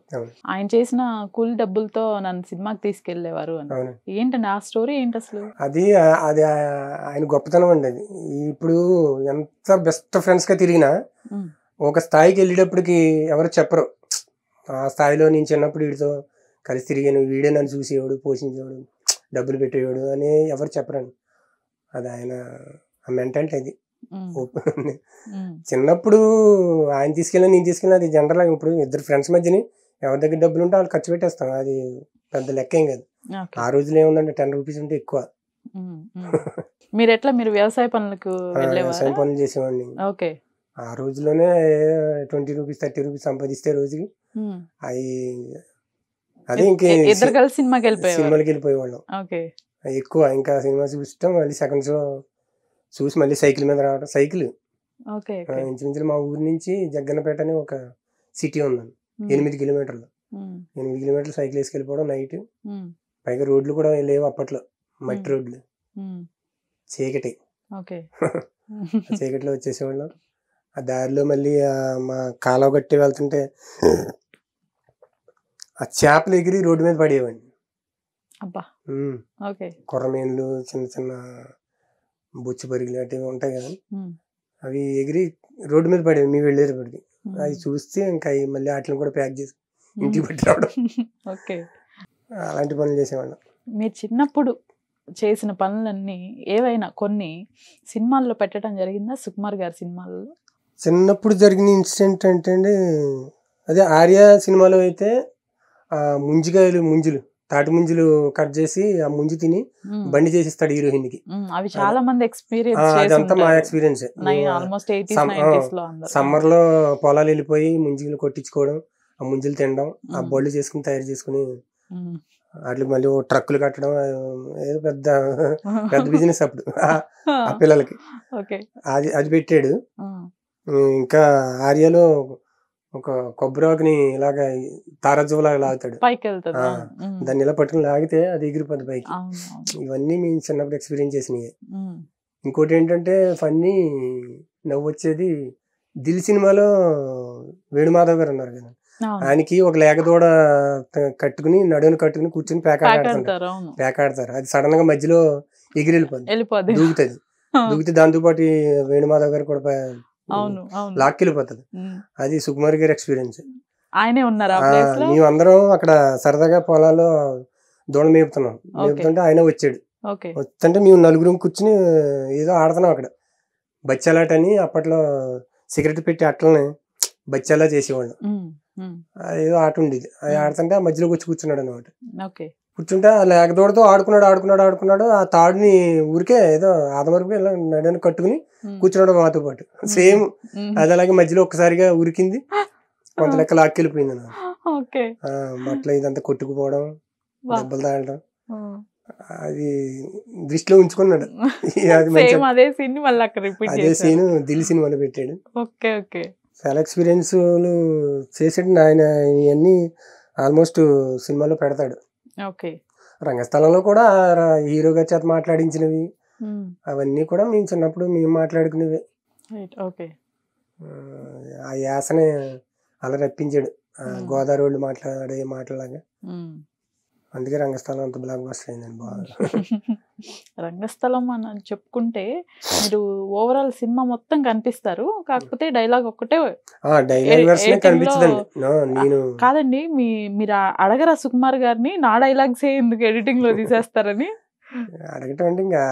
S1: ఆయన చేసిన కూల్ డబ్బులతో నన్ను సినిమాకి తీసుకెళ్లేవారు అని. ఏంటండి ఆ స్టోరీ ఏంటి అసలు?
S2: అది అది ఆయన గొప్పతనం అండి. అది ఇప్పుడు ఎంత బెస్ట్ ఫ్రెండ్స్ గా తిరిగినా ఒక స్థాయికి వెళ్ళేటప్పటికి ఎవరు చెప్పరు. ఆ స్థాయిలో నేను చిన్నప్పుడు వీడితో కలిసి తిరిగాను, వీడే నన్ను చూసేవాడు, పోషించేవాడు, డబ్బులు పెట్టేవాడు అని ఎవరు చెప్పరండి. అది ఆయన ఆ మెంటాలిటీ. అది చిన్నప్పుడు ఆయన తీసుకెళ్ళినా నేను తీసుకెళ్ళినా అది జనరల్. ఇప్పుడు ఇద్దరు ఫ్రెండ్స్ మధ్యని ఎవరి దగ్గర డబ్బులు ఉంటే వాళ్ళు ఖర్చు పెట్టేస్తాం, అది పెద్ద లెక్క ఏం కాదు. ఆ రోజులో ఏముందంటే 10 రూపీస్ ఉంటే ఎక్కువ.
S1: మీరు ఎట్లా మీరు వ్యవసాయ పనులకు
S2: వ్యవసాయ పనులు చేసేవాడిని.
S1: ఓకే,
S2: ఆ రోజులోనే 20 రూపీస్ 30 రూపీస్ సంపాదిస్తే రోజుకి అవి అదే ఇంకే
S1: ఇద్దరు కలిసి సినిమాకి
S2: వెళ్ళిపోయేవాళ్ళం. ఎక్కువ ఇంకా సినిమా చూస్తాం, మళ్ళీ సెకండ్ షో చూసి మళ్ళీ సైకిల్ మీద రావడం. సైకిల్ ఇంచుమించు మా ఊరి నుంచి జగ్గన్నపేట అని ఒక సిటీ ఉందండి, 8 కిలోమీటర్లు. 8 కిలోమీటర్లు సైకిల్ వేసుకెళ్ళిపోవడం నైట్. పైగా రోడ్లు కూడా లేవు అప్పట్లో, మట్టి రోడ్లు, చీకటి. చీకటిలో వచ్చేసేవాళ్ళం. ఆ దారిలో మళ్ళీ మా కాలువ గట్టి వెళ్తుంటే ఆ చేపలు ఎగిరి రోడ్డు మీద పడేవాడిని. కొర్రమీన్లు, చిన్న చిన్న బొచ్చు పరిగిలు అవి ఉంటాయి కదా, అవి ఎగిరి రోడ్డు మీద పడేవి మేము వెళ్ళేటప్పటికి. అవి చూస్తే ఇంకా మళ్ళీ వాటిని కూడా ప్యాక్ చేసి ఇంటికి పెట్టి రావడం, అలాంటి పనులు చేసేవాళ్ళం.
S1: మీరు చిన్నప్పుడు చేసిన పనులన్నీ ఏవైనా కొన్ని సినిమాల్లో పెట్టడం జరిగిందా? సుకుమార్ గారి సినిమాల్లో
S2: చిన్నప్పుడు జరిగిన ఇన్సిడెంట్ అంటే అండి, అదే ఆర్య సినిమాలో అయితే ఆ ముంజులు తాటి ముంజులు కట్ చేసి ఆ ముంజు తిని బండి చేసిస్తాడు హీరోయిన్ కి.
S1: అవి చాలా మంది
S2: అదంతా మా ఎక్స్పీరియన్స్. సమ్మర్ లో పొలాలు వెళ్ళిపోయి ముంజులు కొట్టించుకోవడం, ఆ ముంజులు తినడం, ఆ బళ్ళు చేసుకుని తయారు చేసుకుని వాటికి మళ్ళీ ట్రక్కులు కట్టడం, ఏదో పెద్ద పెద్ద బిజినెస్ అప్పుడు ఆ పిల్లలకి. అది పెట్టాడు. ఇంకా ఆర్యలో ఒక కొబ్బరాకుని ఇలాగా తారాజువలాగా లాగుతాడు, దాన్ని ఇలా పట్టుకుని లాగితే అది ఎగిరిపోద్ది పైకి. ఇవన్నీ మేము చిన్నప్పుడు ఎక్స్పీరియన్స్ చేసినాయి. ఇంకోటి ఏంటంటే ఫన్నీ నవ్వు వచ్చేది, దిల్ సినిమాలో వేణుమాధవ్ గారు ఉన్నారు కదా, ఆయనకి ఒక లేకదూడ కట్టుకుని నడువుని కట్టుకుని కూర్చుని పేకాడతారు. అది సడన్ గా మధ్యలో ఎగిరి వెళ్ళిపోద్ది, దూకుతుంది. దాంతో పాటు వేణుమాధవ్ గారు కూడా లాక్కెళ్ళిపోతుంది. అది సుకుమార్ గారి ఎక్స్పీరియన్స్.
S1: ఆయనే ఉన్నారు.
S2: మేము అందరం అక్కడ సరదాగా పొలాల్లో దూడ మేపుతుంటే ఆయన వచ్చాడు. వస్తుంటే మేము నలుగురు కూర్చుని ఏదో ఆడుతున్నాం అక్కడ, బచ్చాలాట అని. అప్పట్లో సిగరెట్ పెట్టి అట్లని బచ్చాలా చేసేవాళ్ళు. ఏదో ఆట ఉండేది, అది ఆడుతుంటే ఆ మధ్యలోకి వచ్చి కూర్చున్నాడు అనమాట. కూర్చుంటే ఆ లేకదూడతో ఆడుకున్నాడు. ఆ తాడుని ఊరికే ఏదో ఆదమరుపు ఇలా నడని కట్టుకుని కూర్చున్నాడు మాతో పాటు. సేమ్ అది అలాగే మధ్యలో ఒక్కసారిగా ఉరికింది, కొంత లెక్క లాక్కెళ్ళిపోయింది అన్నమాట. బట్టలు ఇదంతా కొట్టుకుపోవడం, దెబ్బలు తాగడం, అది దృష్టిలో ఉంచుకున్నాడు. అదే సీన్ దిల్ సినిమాలో పెట్టాడు. చాలా ఎక్స్పీరియన్స్లు చేసాడు ఆయన. ఇవన్నీ ఆల్మోస్ట్ సినిమాలో పెడతాడు.
S1: ఓకే.
S2: రంగస్థలంలో కూడా హీరో గారి చేత మాట్లాడించినవి అవన్నీ కూడా మేము చిన్నప్పుడు మేము మాట్లాడుకునేవి.
S1: ఓకే.
S2: ఆ యాసని అలా రప్పించాడు గోదావరి వాళ్ళు మాట్లాడే మాటలాగా. అందుకే రంగస్థలం అంత బ్లాక్ బస్టర్ అయిందండి బాగా.
S1: రంగస్థలం అని చెప్పుకుంటే మీరు ఓవరాల్ సినిమా మొత్తం కనిపిస్తారు, కాకపోతే డైలాగ్ ఒక్కటే
S2: డైలాగ్ వెర్షన్ కనిపించదండి. నేను
S1: కాదండి, మీరు అడగరా సుకుమార్ గారిని నా డైలాగ్స్ ఎందుకు ఎడిటింగ్ లో తీసేస్తారని?
S2: అడగటం అంటే ఇంకా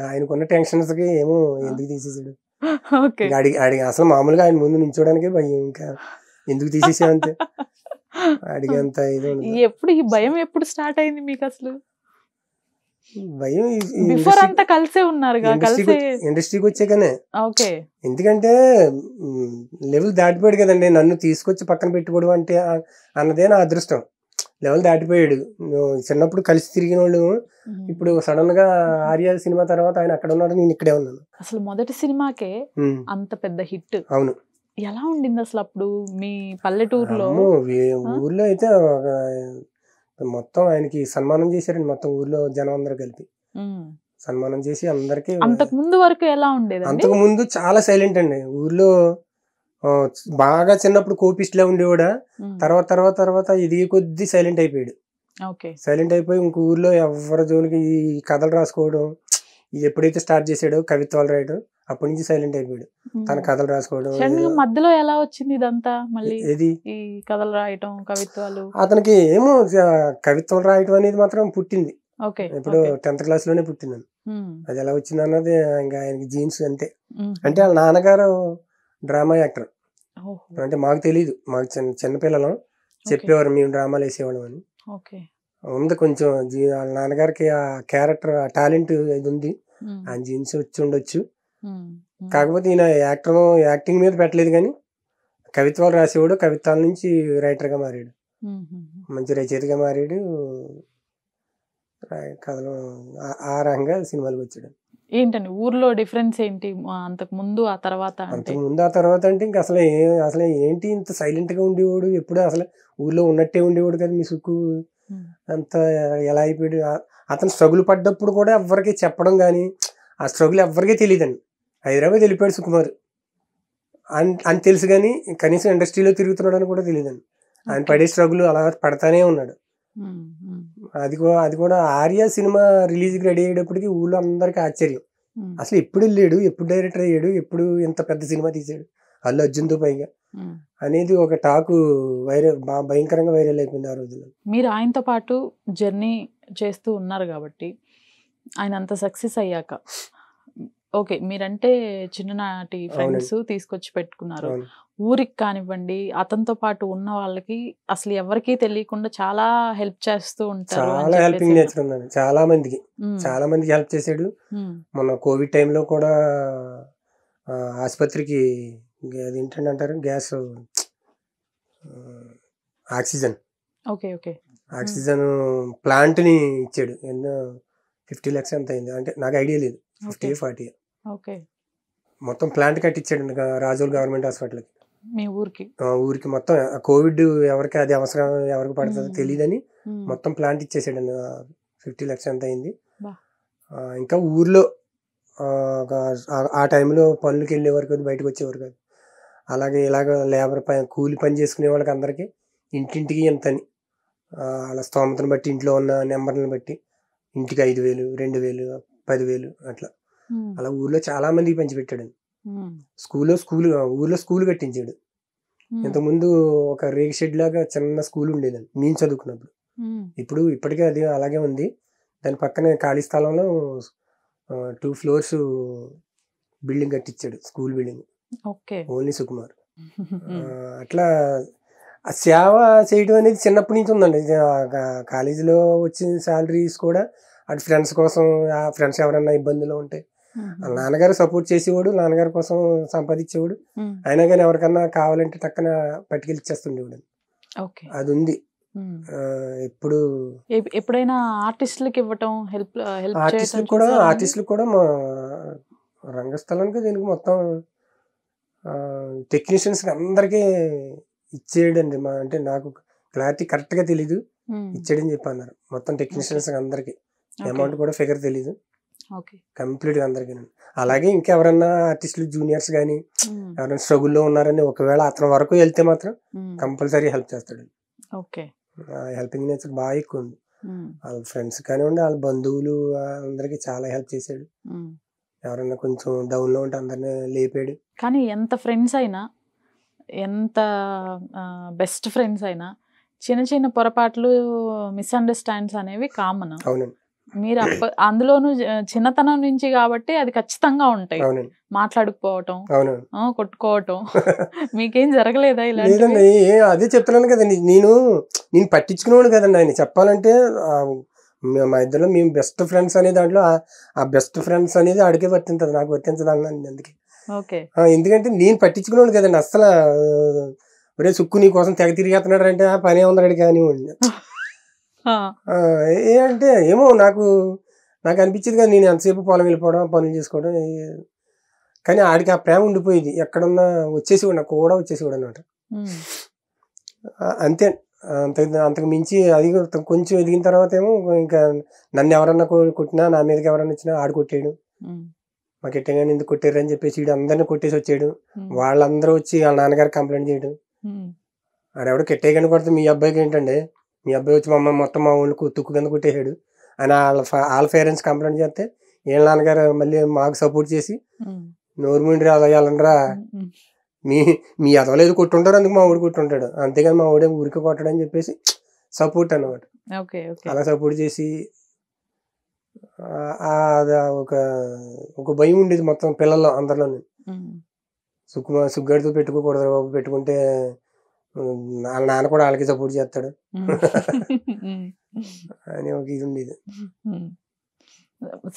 S2: ఆయనకున్న టెన్షన్స్ కి ఏమో ఎందుకు తీసేసాడు.
S1: ఓకే.
S2: అడిగి అసలు మామూలుగా ఆయన ముందు నిల్చోడానికి భయం, ఇంకా ఎందుకు తీసేసామంతే అడిగేంత ఇది.
S1: ఎప్పుడు ఈ భయం ఎప్పుడు స్టార్ట్ అయింది మీకు అసలు?
S2: భయం
S1: బిఫోర్ అంతా కలిసే ఉన్నారు
S2: ఇండస్ట్రీకి వచ్చాకనే.
S1: ఓకే.
S2: ఎందుకంటే లెవెల్ దాటిపోయాడు కదండి, నన్ను తీసుకొచ్చి పక్కన పెట్టుకోవడం అంటే అన్నదే నా అదృష్టం. లెవెల్ దాటిపోయాడు. చిన్నప్పుడు కలిసి తిరిగిన వాళ్ళు ఇప్పుడు సడన్ గా ఆర్య సినిమా తర్వాత ఆయన అక్కడ ఉన్నాడు, నేను ఇక్కడే ఉన్నాను.
S1: అసలు మొదటి సినిమాకే అంత పెద్ద హిట్.
S2: అవును.
S1: ఎలా ఉండింది అసలు అప్పుడు మీ పల్లెటూరులో?
S2: ఊర్లో అయితే మొత్తం ఆయనకి సన్మానం చేశారండి, మొత్తం ఊర్లో జనం అందరూ కలిపి సన్మానం చేసి అందరికి.
S1: అంతకు ముందు వరకు ఎలా ఉండేది?
S2: అంతకు ముందు చాలా సైలెంట్ అండి ఊర్లో. బాగా చిన్నప్పుడు కోపిస్ట్లా ఉండేవాడా, తర్వాత తర్వాత తర్వాత ఇది కొద్ది సైలెంట్ అయిపోయాడు. సైలెంట్ అయిపోయి ఇంక ఊర్లో ఎవరి జోలికి ఈ కథలు రాసుకోవడం ఇది ఎప్పుడైతే స్టార్ట్ చేసాడో, కవిత్వాలు రాయడం, అప్పటి నుంచి సైలెంట్ అయిపోయాడు. తన కథలు రాసుకోవడం.
S1: మధ్యలో ఎలా వచ్చింది ఇదంతా మళ్ళీ?
S2: ఏది
S1: ఈ కథలు రాయటం, కవిత్వాలు?
S2: అతనికి ఏమో కవిత్వం రాయటం అనేది మాత్రం పుట్టింది ఇప్పుడు 10th క్లాస్ లోనే పుట్టింది. అది ఎలా వచ్చింది అన్నది ఇంకా ఆయనకి జీన్స్ అంతే. అంటే వాళ్ళ నాన్నగారు డ్రామా యాక్టర్. అంటే మాకు తెలీదు, మాకు చిన్నపిల్లలం చెప్పేవారు, మేము డ్రామాలు వేసేవాళ్ళం అని. ఉంది కొంచెం వాళ్ళ నాన్నగారికి ఆ క్యారెక్టర్ ఆ టాలెంట్ ఇది ఉంది, ఆ జీన్స్ వచ్చి ఉండొచ్చు. కాకపోతే ఈయన యాక్టింగ్ మీద పెట్టలేదు కానీ కవిత్వాలు రాసేవాడు, కవిత్వాల నుంచి రైటర్గా మారాడు, మంచి రచయితగా మారాడు, కథలు ఆ రకంగా సినిమాలకు వచ్చాడు.
S1: ఏంటండి ఊర్లో డిఫరెన్స్ ఏంటి అంతకు ముందు ఆ తర్వాత?
S2: అంతకు ముందు ఆ తర్వాత అంటే ఇంకా అసలు ఏంటి ఇంత సైలెంట్ గా ఉండేవాడు, ఎప్పుడు అసలు ఊర్లో ఉన్నట్టే ఉండేవాడు కదా మీ సుక్కు. అంత ఎలా అయిపోయాడు. అతను స్ట్రగుల్ పడ్డప్పుడు కూడా ఎవరికి చెప్పడం కానీ ఆ స్ట్రగుల్ ఎవరికీ తెలియదండి. హైదరాబాద్ వెళ్ళిపోయాడు సుకుమార్ అని తెలుసు కానీ కనీసం ఇండస్ట్రీలో తిరుగుతున్నాడు అని కూడా తెలియదండి. ఆయన పడే స్ట్రగుల్ అలా పడతానే ఉన్నాడు. అది కూడా ఆర్య సినిమా రిలీజ్కి రెడీ అయ్యేటప్పటికి ఊళ్ళో అందరికి ఆశ్చర్యం, అసలు ఎప్పుడు వెళ్ళాడు, ఎప్పుడు డైరెక్టర్ అయ్యాడు, ఎప్పుడు ఇంత పెద్ద సినిమా తీసాడు అల్లు అర్జున్తో పైగా అనేది ఒక టాకు భయంకరంగా వైరల్ అయిపోయింది ఆ రోజుల్లో.
S1: మీరు ఆయనతో పాటు జర్నీ చేస్తూ ఉన్నారు కాబట్టి ఆయన అంత సక్సెస్ అయ్యాక ఓకే మీరంటే చిన్ననాటి ఫ్రెండ్స్ తీసుకొచ్చి పెట్టుకున్నారు, ఊరికి కానివ్వండి అతనితో పాటు ఉన్న వాళ్ళకి అసలు ఎవరికీ తెలియకుండా చాలా హెల్ప్ చేస్తూ ఉంటారు.
S2: చాలా హెల్పింగ్ నేచర్ ఉందండి, చాలా మందికి హెల్ప్ చేశాడు. మొన్న కోవిడ్ టైంలో కూడా ఆసుపత్రికి అది ఏంటంటే అంటారు గ్యాస్ ఆక్సిజన్ ప్లాంట్ ని ఇచ్చాడు. ఎన్నో 50 lakhs ఎంత అయింది అంటే నాకు ఐడియా లేదు, 50-40 మొత్తం ప్లాంట్ కట్టించాడు రాజోల్ గవర్నమెంట్ హాస్పిటల్కి.
S1: మీ
S2: ఊరికి మొత్తం కోవిడ్ ఎవరికి అది అవసరం ఎవరికి పడుతుందో తెలియదని మొత్తం ప్లాంట్ ఇచ్చేసాడు. 50 lakhs ఎంత అయింది. ఇంకా ఊర్లో ఆ టైంలో పనులకి వెళ్ళేవారు కాదు, బయటకు వచ్చేవారు కాదు. అలాగే ఇలాగ లేబర్ కూలి పని చేసుకునే వాళ్ళకి అందరికీ ఇంటింటికి ఎంతని వాళ్ళ స్తోమతను బట్టి ఇంట్లో ఉన్న నెంబర్లను బట్టి ఇంటికి 5,000, 2,000, 10,000 అట్లా అలా ఊర్లో చాలా మందికి పంచిపెట్టాడు. ఊర్లో స్కూల్ కట్టించాడు. ఇంతకుముందు ఒక రేక్ షెడ్ లాగా చిన్న స్కూల్ ఉండేదండి మేము చదువుకున్నప్పుడు. ఇప్పటికే అది అలాగే ఉంది. దాని పక్కనే ఖాళీ స్థలంలో 2 floors బిల్డింగ్ కట్టించాడు, స్కూల్ బిల్డింగ్, ఓన్లీ సుకుమార్. అట్లా సేవ చేయడం అనేది చిన్నప్పటి నుంచి ఉందండి. కాలేజీలో వచ్చిన శాలరీస్ కూడా అటు ఫ్రెండ్స్ కోసం, ఆ ఫ్రెండ్స్ ఎవరన్నా ఇబ్బందులు ఉంటే నాన్నగారు సపోర్ట్ చేసేవాడు, నాన్నగారి కోసం సంపాదించేవాడు. అయినా కానీ ఎవరికన్నా కావాలంటే టక్కన పట్టుకెళ్ళి ఇచ్చేస్తుండేవాడు. అది ఉంది.
S1: ఎప్పుడైనా ఆర్టిస్టులకి ఇవ్వటం
S2: ఆర్టిస్టులకు కూడా మా రంగస్థలానికి దీనికి మొత్తం టెక్నీషియన్స్ అందరికీ ఇచ్చేయడండి. అంటే నాకు క్లారిటీ కరెక్ట్ గా తెలీదు, ఇచ్చేయడని చెప్పి అన్నారు మొత్తం టెక్నీషియన్స్ అందరికి. అమౌంట్ కూడా ఫిగర్ తెలీదు కంప్లీట్ గా అందరికి. అలాగే ఇంకెవరన్నా ఆర్టిస్టులు జూనియర్స్ కానీ ఎవరైనా స్ట్రగుల్లో ఉన్నారని ఒకవేళ అతని వరకు వెళ్తే మాత్రం కంపల్సరీ హెల్ప్ చేస్తాడు. హెల్పింగ్ నేచర్ బాగా ఎక్కువ ఉంది. వాళ్ళ ఫ్రెండ్స్ కానివ్వండి, వాళ్ళ బంధువులు అందరికి చాలా హెల్ప్ చేశాడు. ఎవరైనా కొంచెం డౌన్ లో ఉంటే అందరినీ లేపాడు.
S1: కానీ ఎంత ఫ్రెండ్స్ అయినా, ఎంత బెస్ట్ ఫ్రెండ్స్ అయినా చిన్న చిన్న పొరపాట్లు, మిస్అండర్స్టాండ్స్ అనేవి కామన్.
S2: అవునండి.
S1: మీరు అందులోనూ చిన్నతనం నుంచి కాబట్టి అది ఖచ్చితంగా ఉంటాయి. మాట్లాడుకోవటం, కొట్టుకోవటం మీకేం జరగలేదా ఇలా?
S2: లేదండి, అదే చెప్తున్నాను కదండి, నేను పట్టించుకునేవాడు కదండి. ఆయన చెప్పాలంటే మా ఇద్దరు మేము బెస్ట్ ఫ్రెండ్స్ అనే దాంట్లో ఆ బెస్ట్ ఫ్రెండ్స్ అనేది ఆడికే వర్తించదు, నాకు వర్తించదు అన్నాను. అందుకే ఎందుకంటే నేను పట్టించుకునేవాడు కదండి అసలు. ఒరే సుక్కు నీ కోసం తెగ తిరిగేస్తున్నాడు అంటే పనే ఉందన్నాడు కానివ్వండి. అంటే ఏమో నాకు అనిపించేది కదా, నేను ఎంతసేపు పొలం వెళ్ళిపోవడం, పనులు చేసుకోవడం. కానీ ఆడికి ఆ ప్రేమ ఉండిపోయింది, ఎక్కడున్నా వచ్చేసేవాడు, నాకు కూడా వచ్చేసేవాడు అనమాట. అంతే, అంతకు మించి అది కొంచెం ఎదిగిన తర్వాత ఏమో ఇంకా నన్ను ఎవరన్నా కొట్టినా, నా మీదకి ఎవరన్నా వచ్చినా ఆడు కొట్టాడు. మాకు ఎట్టగానే ఎందుకు కొట్టారు అని చెప్పేసి వీడు అందరిని కొట్టేసి వచ్చాడు. వాళ్ళందరూ వచ్చి వాళ్ళ నాన్నగారు కంప్లైంట్ చేయడం. ఆడెవడో కెట్టేయగానే కొడితే మీ అబ్బాయికి ఏంటండి, మీ అబ్బాయి వచ్చి మమ్మల్ని మొత్తం మా ఊళ్ళో తుక్కు కింద కొట్టేసాడు అని వాళ్ళ పేరెంట్స్ కంప్లైంట్ చేస్తే వీళ్ళ నాన్నగారు మళ్ళీ మాకు సపోర్ట్ చేసి నోరు ముండి వెళ్ళండిరా, మీ అదవలేదు కొట్టుంటారు, అందుకు మా ఊడు కొట్టుంటాడు, అంతేగాని మా ఊడే ఊరికి కొట్టడని చెప్పేసి సపోర్ట్ అన్నమాట. అలా సపోర్ట్ చేసి ఒక భయం ఉండేది మొత్తం పిల్లల్లో అందరిలోని. సుగ్గాడితో పెట్టుకోకూడదు బాబు, పెట్టుకుంటే వాళ్ళ నాన్న కూడా వాళ్ళకి సపోర్ట్ చేస్తాడు అని ఒక ఇది ఉండేది.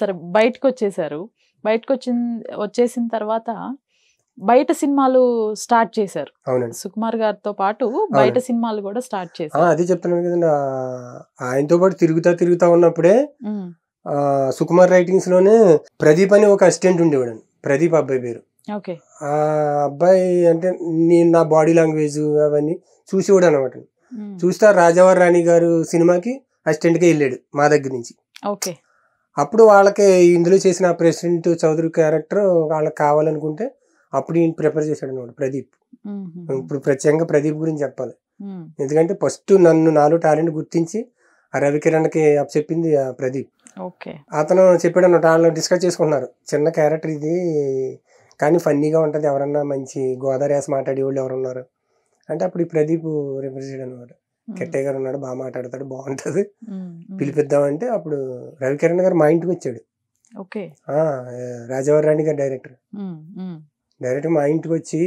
S1: సరే, బయటకు వచ్చేసారు. బయటకు వచ్చేసిన తర్వాత బయట సినిమాలు స్టార్ట్ చేశారు.
S2: అవునండి.
S1: సుకుమార్ గారితో పాటు బయట సినిమాలు కూడా స్టార్ట్ చేశారు.
S2: అదే చెప్తున్నాను కదండి, ఆయనతో పాటు తిరుగుతా ఉన్నప్పుడే సుకుమార్ రైటింగ్స్ లోనే ప్రదీప్ అని ఒక అసిస్టెంట్ ఉండేవాడు. ప్రదీప్ అబ్బాయి పేరు. ఆ అబ్బాయి అంటే నేను నా బాడీ లాంగ్వేజ్ అవన్నీ చూసేవాడు అనమాట. చూస్తే రాజావారి రాణి గారు సినిమాకి అసిస్టెంట్ గా వెళ్ళాడు మా దగ్గర నుంచి. అప్పుడు వాళ్ళకి ఇందులో చేసిన ప్రెసిడెంట్ చౌదరి క్యారెక్టర్ వాళ్ళకి కావాలనుకుంటే అప్పుడు ఈయన ప్రిపేర్ చేశాడు అనమాట ప్రదీప్. ఇప్పుడు ప్రత్యేకంగా ప్రదీప్ గురించి చెప్పాలి, ఎందుకంటే ఫస్ట్ నాలో టాలెంట్ గుర్తించి ఆ రవికిరణ్కి చెప్పింది ప్రదీప్. అతను చెప్పాడు అన్నమాట, వాళ్ళు డిస్కస్ చేసుకుంటున్నారు, చిన్న క్యారెక్టర్ ఇది కానీ ఫన్నీగా ఉంటుంది, ఎవరన్నా మంచి గోదావరి యాస మాట్లాడేవాళ్ళు ఎవరున్నారు అంటే అప్పుడు ఈ ప్రదీప్ రిప్రజెంట్ చేయడం అనమాట. కెట్టయ్య గారు ఉన్నాడు, బాగా మాట్లాడతాడు, బాగుంటుంది, పిలిపిద్దామంటే అప్పుడు రవికిరణ్ గారు మా ఇంటికి వచ్చాడు. రాజావారి రాణి గారు డైరెక్టర్ మా ఇంటికి వచ్చి,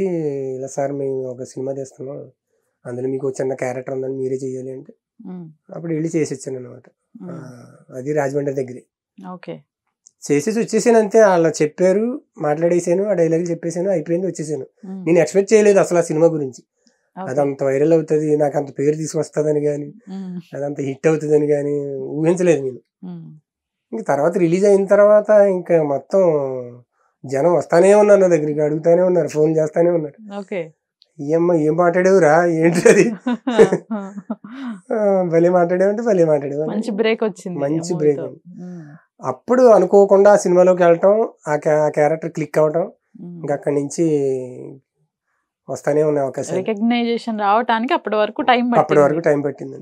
S2: ఇలా సార్ మేము ఒక సినిమా చేస్తున్నాం, అందులో మీకు చిన్న క్యారెక్టర్ ఉందని మీరే చెయ్యాలి అంటే అప్పుడు వెళ్ళి చేసి వచ్చాను అనమాట. అది రాజమండ్రి దగ్గరే చేసేసి వచ్చేసాను అంతే. వాళ్ళు చెప్పారు, మాట్లాడేసాను, ఆ డైలాగ్ చెప్పేసాను, అయిపోయింది, వచ్చేసాను. నేను ఎక్స్పెక్ట్ చేయలేదు అసలు ఆ సినిమా గురించి, అదంత వైరల్ అవుతుంది, నాకు అంత పేరు తీసుకొస్తుందని కానీ అదంత హిట్ అవుతుందని కానీ ఊహించలేదు నేను. ఇంక తర్వాత రిలీజ్ అయిన తర్వాత ఇంకా మొత్తం జనం వస్తానే ఉన్నారు నా దగ్గరికి, అడుగుతానే ఉన్నారు, ఫోన్ చేస్తానే ఉన్నారు, ఏం మాట్లాడేవురా ఏంటి అది భలే మాట్లాడేవంటే భలే మాట్లాడేవా.
S1: మంచి బ్రేక్ వచ్చింది,
S2: మంచి బ్రేక్. అప్పుడు అనుకోకుండా ఆ సినిమాలోకి వెళ్ళటం, ఆ క్యారెక్టర్ క్లిక్ అవటం, ఇంకా అక్కడి నుంచి వస్తానే ఉన్నాయి అవకాశాలు.
S1: రికగ్నైజేషన్ రావడానికి అప్పటి వరకు టైం పట్టింది.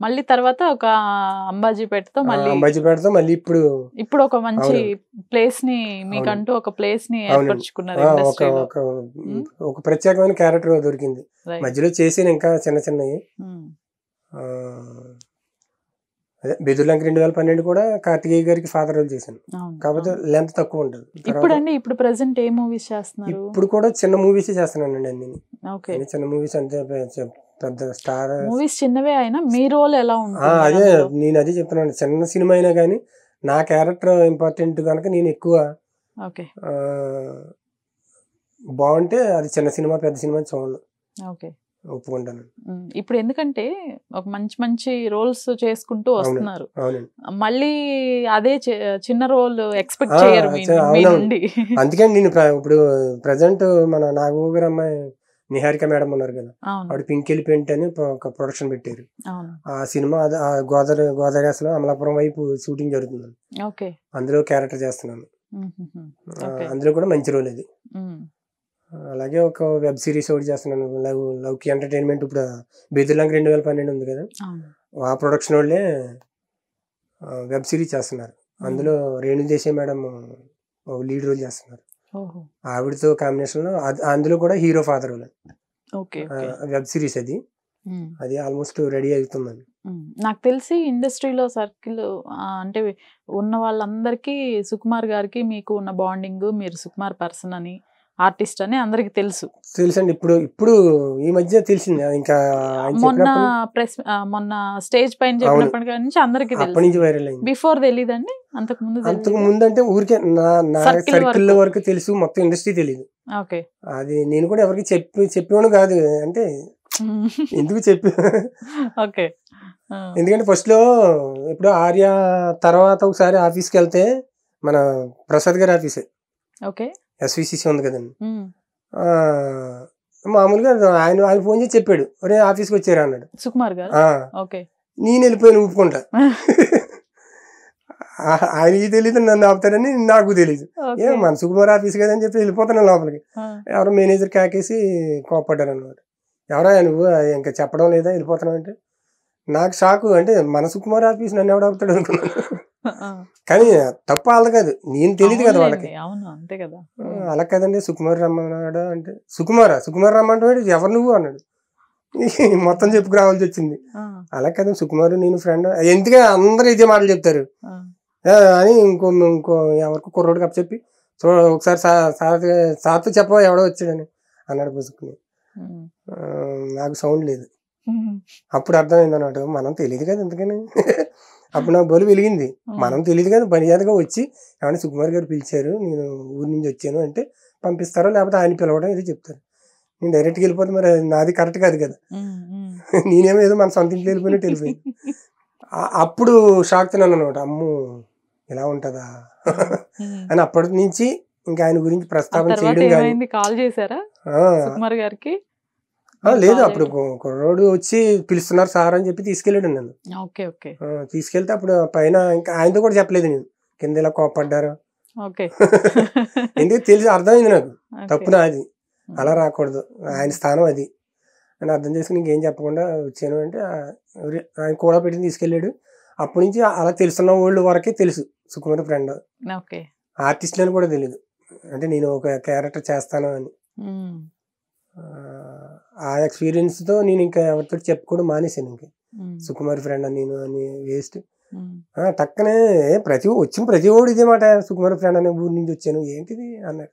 S1: మళ్ళీ తర్వాత ఒక అంబాజీపేటతో మళ్ళీ ఇప్పుడు ఒక మంచి ప్లేస్ ని, మీకంటూ ఒక ప్లేస్ ని ఏర్పరచుకున్నారు.
S2: ఒక ప్రత్యేకమైన క్యారెక్టర్ దొరికింది. మధ్యలో చేసిన ఇంకా చిన్నవి అదే బెదుర్లంక 2012 కూడా కార్తికేయ గారికి ఫాదర్ రోల్ చేశాను, కాకపోతే లెంత్ తక్కువ ఉంటుంది.
S1: ఇప్పుడు ప్రెసెంట్ ఏ మూవీస్ చేస్తున్నారు?
S2: ఇప్పుడు కూడా చిన్న మూవీస్ చేస్తున్నానండి అన్ని. చిన్న మూవీస్ అంటే పెద్ద స్టార్
S1: మూవీస్ చిన్నవే అయినా మీ రోల్ ఎలా ఉంటుంది?
S2: అదే నేను అదే చెప్తున్నాను, చిన్న సినిమా అయినా కానీ నా క్యారెక్టర్ ఇంపార్టెంట్ కనుక నేను ఎక్కువ బాగుంటే అది చిన్న సినిమా పెద్ద సినిమా చూడను. ఒప్పుకుంటాను.
S1: ఇప్పుడు ఎందుకంటే ఒక మంచి మంచి రోల్స్ చేసుకుంటూ వస్తున్నారు, మళ్ళీ అదే చిన్న రోల్ ఎక్స్పెక్ట్ చేయరు మీ నుండి.
S2: అందుకే నేను ఇప్పుడు ప్రజెంట్ మన నాగబాబు గారు అమ్మాయి నిహారిక మేడం ఉన్నారు కదా, ఆవిడ పింకెళ్ళి పెయింట్ అని ఒక ప్రొడక్షన్ పెట్టారు. ఆ సినిమా గోదావరి అమలాపురం వైపు షూటింగ్ జరుగుతుంది. అందులో క్యారెక్టర్ చేస్తున్నాను. అందులో కూడా మంచి రోల్ అది. అలాగే ఒక వెబ్ సిరీస్ ఒకటి చేస్తున్నాను, లవ్కి ఎంటర్టైన్మెంట్. ఇప్పుడు బెదిర్లంక 2012 ఉంది కదా, ఆ ప్రొడక్షన్ వాళ్ళే వెబ్ సిరీస్ చేస్తున్నారు. అందులో రేణు దేశాయ్ మేడం ఒక లీడ్ రోల్ చేస్తున్నారు. ఆవిడతో కాంబినేషన్ లో అందులో కూడా హీరో ఫాదర్ వెబ్ సిరీస్ అది ఆల్మోస్ట్ రెడీ అవుతుందండి.
S1: నాకు తెలిసి ఇండస్ట్రీలో సర్కిల్ అంటే ఉన్న వాళ్ళందరికీ సుకుమార్ గారికి మీకు ఉన్న బాండింగ్, మీరు సుకుమార్ పర్సన్ అని, ఆర్టిస్ట్ అని అందరికి తెలుసండి.
S2: ఇప్పుడు ఈ మధ్య తెలిసింది. ఇంకా
S1: మొన్న స్టేజ్ పైన చెప్పినప్పటి నుంచి అందరికి
S2: వైరల్ అయింది.
S1: బిఫోర్ తెలీదండి? అంతకు
S2: ముందు అంటే ఊరికే నా సర్కిల్ వరకు తెలుసు, మొత్తం ఇండస్ట్రీ తెలియదు. అది నేను కూడా ఎవరికి చెప్పేవాడు కాదు. అంటే ఎందుకు ఎందుకంటే ఫస్ట్ లో ఇప్పుడు ఆర్య తర్వాత ఒకసారి ఆఫీస్కి వెళ్తే మన ప్రసాద్ గారి ఆఫీసే, ఎస్విసిసి ఉంది కదండి, మామూలుగా ఆయన ఫోన్ చేసి చెప్పాడు, ఒరే ఆఫీస్కి వచ్చారా అన్నాడు
S1: సుకుమార్ గారు.
S2: నేను వెళ్ళిపోయాను ఊపుకుంటా. ఆయనకి తెలియదు, నన్ను ఆపుతారని నాకు తెలియదు. మన సుకుమార్ ఆఫీస్ కదని చెప్పి వెళ్ళిపోతాను లోపలికి. ఎవరో మేనేజర్ కాకేసి కోపడ్డారు అన్నమాట. ఎవరా నువ్వు ఇంకా చెప్పడం లేదా, వెళ్ళిపోతున్నావు అంటే నాకు షాకు. అంటే మన సుకుమార్ ఆఫీస్ నన్ను ఎవడు ఆపుతాడు అనుకున్నాను. కానీ తప్ప వాళ్ళది కాదు, నేను తెలియదు కదా వాళ్ళకి. అలా కదండి, సుకుమార్ రమ్మన్నాడు అంటే సుకుమార్ రమ్మంటాడు, ఎవరు నువ్వు అన్నాడు. మొత్తం చెప్పుకు రావాల్సి వచ్చింది. అలా కదా సుకుమార్ నేను ఫ్రెండ్, ఎందుకే అందరూ ఇదే మాటలు చెప్తారు అని ఇంకో ఎవరికి కుర్రోడు కప్ప చెప్పి ఒకసారి సార్తో చెప్పవా ఎవడో వచ్చాడని అన్నాడు పుసుకుని. నాకు సౌండ్ లేదు. అప్పుడు అర్థమైంది అన్నమాట, మనం తెలియదు కదా ఎందుకని. అప్పుడు నాకు బలు వెలిగింది, మనం తెలియదు కదా, మర్యాదగా వచ్చి ఏమన్నా సుకుమార్ గారు పిలిచారు, నేను ఊరి నుంచి వచ్చాను అంటే పంపిస్తారో లేకపోతే ఆయన పిలవడం ఏదో చెప్తారు. నేను డైరెక్ట్గా వెళ్ళిపోతే మరి నాది కరెక్ట్ కాదు కదా. నేనేమో ఏదో మన సొంత ఇంట్లో వెళ్ళిపోయినట్టు వెళ్ళిపోయింది. అప్పుడు షాక్ తిన్నాను అనమాట, అమ్ము ఇలా ఉంటుందా అని. అప్పటి నుంచి ఇంకా ఆయన గురించి ప్రస్తావన చేయడం కానీ.
S1: కాల్ చేశారా సుకుమార్ గారికి?
S2: లేదు, అప్పుడు కుర్రోడు వచ్చి పిలుస్తున్నారు సార్ అని చెప్పి తీసుకెళ్ళాడు నన్ను. తీసుకెళ్తే అప్పుడు పైన ఇంకా ఆయనతో కూడా చెప్పలేదు నేను, కింద ఇలా కోపడ్డారు. ఎందుకు తెలిసి అర్థమైంది నాకు, తప్పు నాది, అలా రాకూడదు, ఆయన స్థానం అది అని అర్థం చేసుకుని ఇంకేం చెప్పకుండా వచ్చాను. అంటే ఆయన కూడా పెట్టి తీసుకెళ్ళాడు. అప్పటి నుంచి అలా తెలుసున్న వాళ్ళు వరకే తెలుసు సుకుమార్ ఫ్రెండ్. ఆర్టిస్ట్ అని కూడా తెలియదు, అంటే నేను ఒక క్యారెక్టర్ చేస్తాను అని. ఆ ఎక్స్పీరియన్స్ తో నేను ఇంకా ఎవరితో చెప్పుకోవడం మానేశాను. ఇంకా సుకుమార్ ఫ్రెండ్ అని నేను అని వేస్ట్. టక్కనే వచ్చిన ప్రతి ఓడు ఇదే మాట, సుకుమార్ ఫ్రెండ్ అనే ఊరి నుంచి వచ్చాను, ఏంటిది అన్నాడు.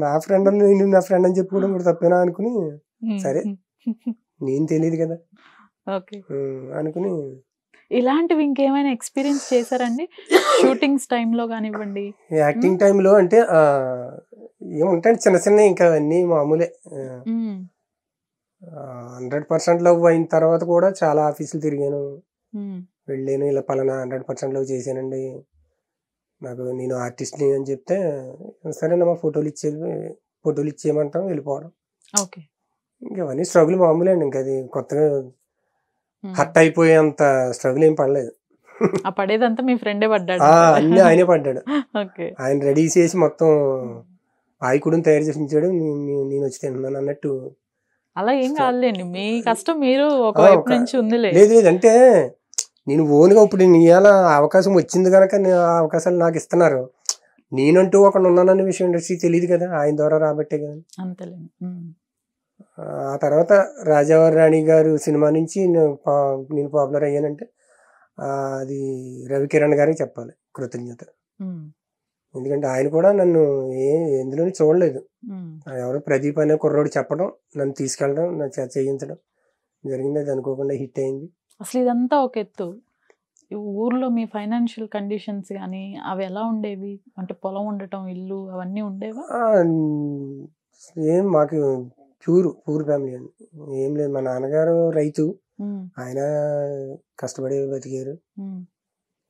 S2: నా ఫ్రెండ్ అని నేను నా ఫ్రెండ్ అని చెప్పుకోవడం కూడా తప్పేనా అనుకుని, సరే నేను తెలియదు కదా అనుకుని.
S1: ఇలాంటివి ఇంకేమైనా ఎక్స్పీరియన్స్ చేశారండి షూటింగ్స్ టైంలో కానివ్వండి?
S2: యాక్టింగ్ టైంలో అంటే ఏముంటాయి చిన్న చిన్న, ఇంకా అన్నీ మామూలే. 100% లవ్ అయిన తర్వాత కూడా చాలా ఆఫీసులు తిరిగాను, వెళ్ళాను, ఇలా పలానా 100% లవ్ చేశానండి, నేను ఆర్టిస్ట్ని అని చెప్తే సరేనమ్మా ఫోటోలు ఇచ్చేయమంటాం, వెళ్ళిపోవడం. ఇంకవన్నీ స్ట్రగుల్ మామూలే అండి. ఇంకా అది కొత్తగా హట్ అయిపోయేంత స్ట్రగుల్ ఏం పడలేదు.
S1: పడేదంతా మీ ఫ్రెండే పడ్డాడు?
S2: అన్ని ఆయనే పడ్డాడు. ఆయన రెడీ చేసి మొత్తం ఆయకుడిని తయారు చేసి ఉంచాడు, నేను వచ్చి తిన్నాను అన్నట్టు.
S1: అలా ఏం కాదులేండి, మీ కష్టం మీరు ఒకవైపు నుంచి ఉంది.
S2: లేదు అంటే నేను ఓన్గా ఇప్పుడు ఇవాళ అవకాశం వచ్చింది కనుక ఆ అవకాశాలు నాకు ఇస్తున్నారు. నేనంటూ ఒకడు ఉన్నానన్న విషయం ఇండస్ట్రీ తెలియదు కదా, ఆయన ద్వారా రాబట్టే కదా. ఆ తర్వాత రాజావారి రాణి గారు సినిమా నుంచి నేను పాపులర్ అయ్యానంటే అది రవికిరణ్ గారికి చెప్పాలి కృతజ్ఞత. ఎందుకంటే ఆయన కూడా నన్ను ఎందులోని చూడలేదు. ఎవరో ప్రదీప్ అనే కుర్రోడు చెప్పడం, నన్ను తీసుకెళ్ళడం, నన్ను చేయించడం జరిగింది. అది అనుకోకుండా హిట్ అయింది.
S1: అసలు ఇదంతా ఒక ఎత్తు, ఊర్లో మీ ఫైనాన్షియల్ కండిషన్స్ కానీ అవి ఎలా ఉండేవి? అంటే పొలం ఉండటం, ఇల్లు అవన్నీ ఉండేవా?
S2: ఏం మాకు పూర్ ఫ్యామిలీ అండి. ఏం లేదు, మా నాన్నగారు రైతు, ఆయన కష్టపడి బతికారు.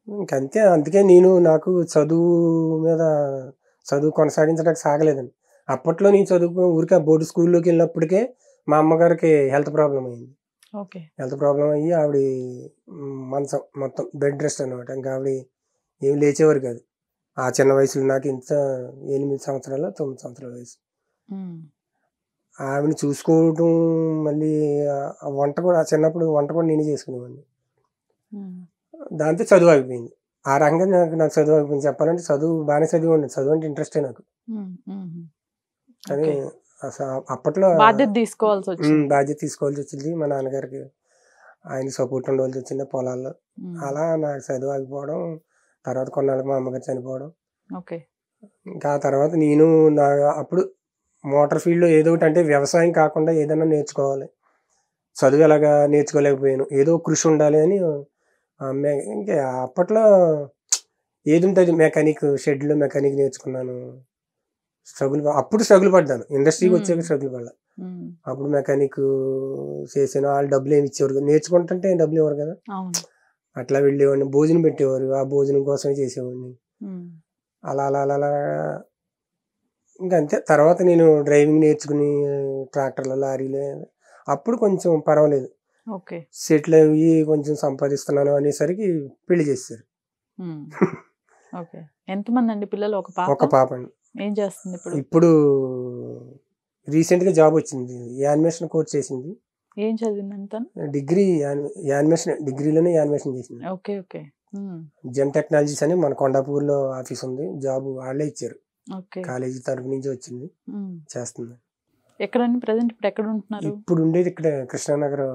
S2: ఇంకంతే. అందుకే నాకు చదువు కొనసాగించడానికి సాగలేదండి. అప్పట్లో నేను ఊరికే బోర్డు స్కూల్లోకి వెళ్ళినప్పటికే మా అమ్మగారికి హెల్త్ ప్రాబ్లం అయింది. హెల్త్ ప్రాబ్లం అయ్యి ఆవిడ మంచం మొత్తం బెడ్ రెస్ట్ అనమాట. ఇంకా ఆవిడ ఏం లేచేవారు కాదు. ఆ చిన్న వయసులో నాకు ఇంత 8 సంవత్సరాలు 9 సంవత్సరాల వయసు. ఆవిడని చూసుకోవడం, మళ్ళీ వంట కూడా చిన్నప్పుడు వంట కూడా నేనే చేసుకునేవాడిని. దాంతో చదువు ఆగిపోయింది. ఆ రకంగా నాకు చదువు ఆగిపోయింది. చెప్పాలంటే చదువు బాగానే చదివండి, చదువు అంటే ఇంట్రెస్టే నాకు. కానీ అసలు అప్పట్లో
S1: బాధ్యత తీసుకోవాల్సి
S2: వచ్చింది. మా నాన్నగారికి ఆయన సపోర్ట్ ఉండవలసి వచ్చింది పొలాల్లో. అలా నాకు చదువు ఆగిపోవడం, తర్వాత కొన్నాళ్ళకి మా అమ్మగారు చనిపోవడం. ఇంకా ఆ తర్వాత నేను అప్పుడు మోటార్ ఫీల్డ్లో ఏదో ఒకటి, అంటే వ్యవసాయం కాకుండా ఏదైనా నేర్చుకోవాలి. చదువు ఎలాగా నేర్చుకోలేకపోయాను. ఏదో కృషి ఉండాలి అని ఇంకా అప్పట్లో ఏది ఉంటుంది, షెడ్లో మెకానిక్ నేర్చుకున్నాను. అప్పుడు స్ట్రగుల్ పడ్డాను. ఇండస్ట్రీకి వచ్చాక స్ట్రగుల్ పడ్డా. అప్పుడు మెకానిక్ చేసాను. వాళ్ళు డబ్బులు ఏమి ఇచ్చేవారు, నేర్చుకుంటుంటే డబ్బులు ఇవ్వరు కదా. అట్లా వెళ్ళేవాడిని. భోజనం పెట్టేవారు, ఆ భోజనం కోసమే చేసేవాడిని. అలా అలా అలా ఇంకా అంతే. తర్వాత నేను డ్రైవింగ్ నేర్చుకుని ట్రాక్టర్లు, లారీలు, అప్పుడు కొంచెం పర్వాలేదు, సెటిల్ అయ్యి కొంచెం సంపాదిస్తున్నాను అనేసరికి పెళ్లి చేశారు.
S1: ఎంతమంది అండి పిల్లలు?
S2: ఒక పాప అండి.
S1: ఏం చేస్తుంది
S2: ఇప్పుడు? రీసెంట్ గా జాబ్ వచ్చింది. యానిమేషన్ కోర్స్ చేసింది.
S1: ఏం చదివింది?
S2: డిగ్రీ యానిమేషన్, డిగ్రీలోనే యానిమేషన్ చేసింది. జెమ్ టెక్నాలజీస్ అని మన కొండాపూర్ లో ఆఫీస్ ఉంది. జాబ్ వాళ్ళే ఇచ్చారు, కాలేజీ తరఫు నుంచి వచ్చింది. చేస్తుంది.
S1: ఎక్కడండి ప్రెజెంట్? ఇప్పుడు ఎక్కడ ఉంటున్నారు?
S2: ఇప్పుడు ఉండేది ఇక్కడ కృష్ణానగర్,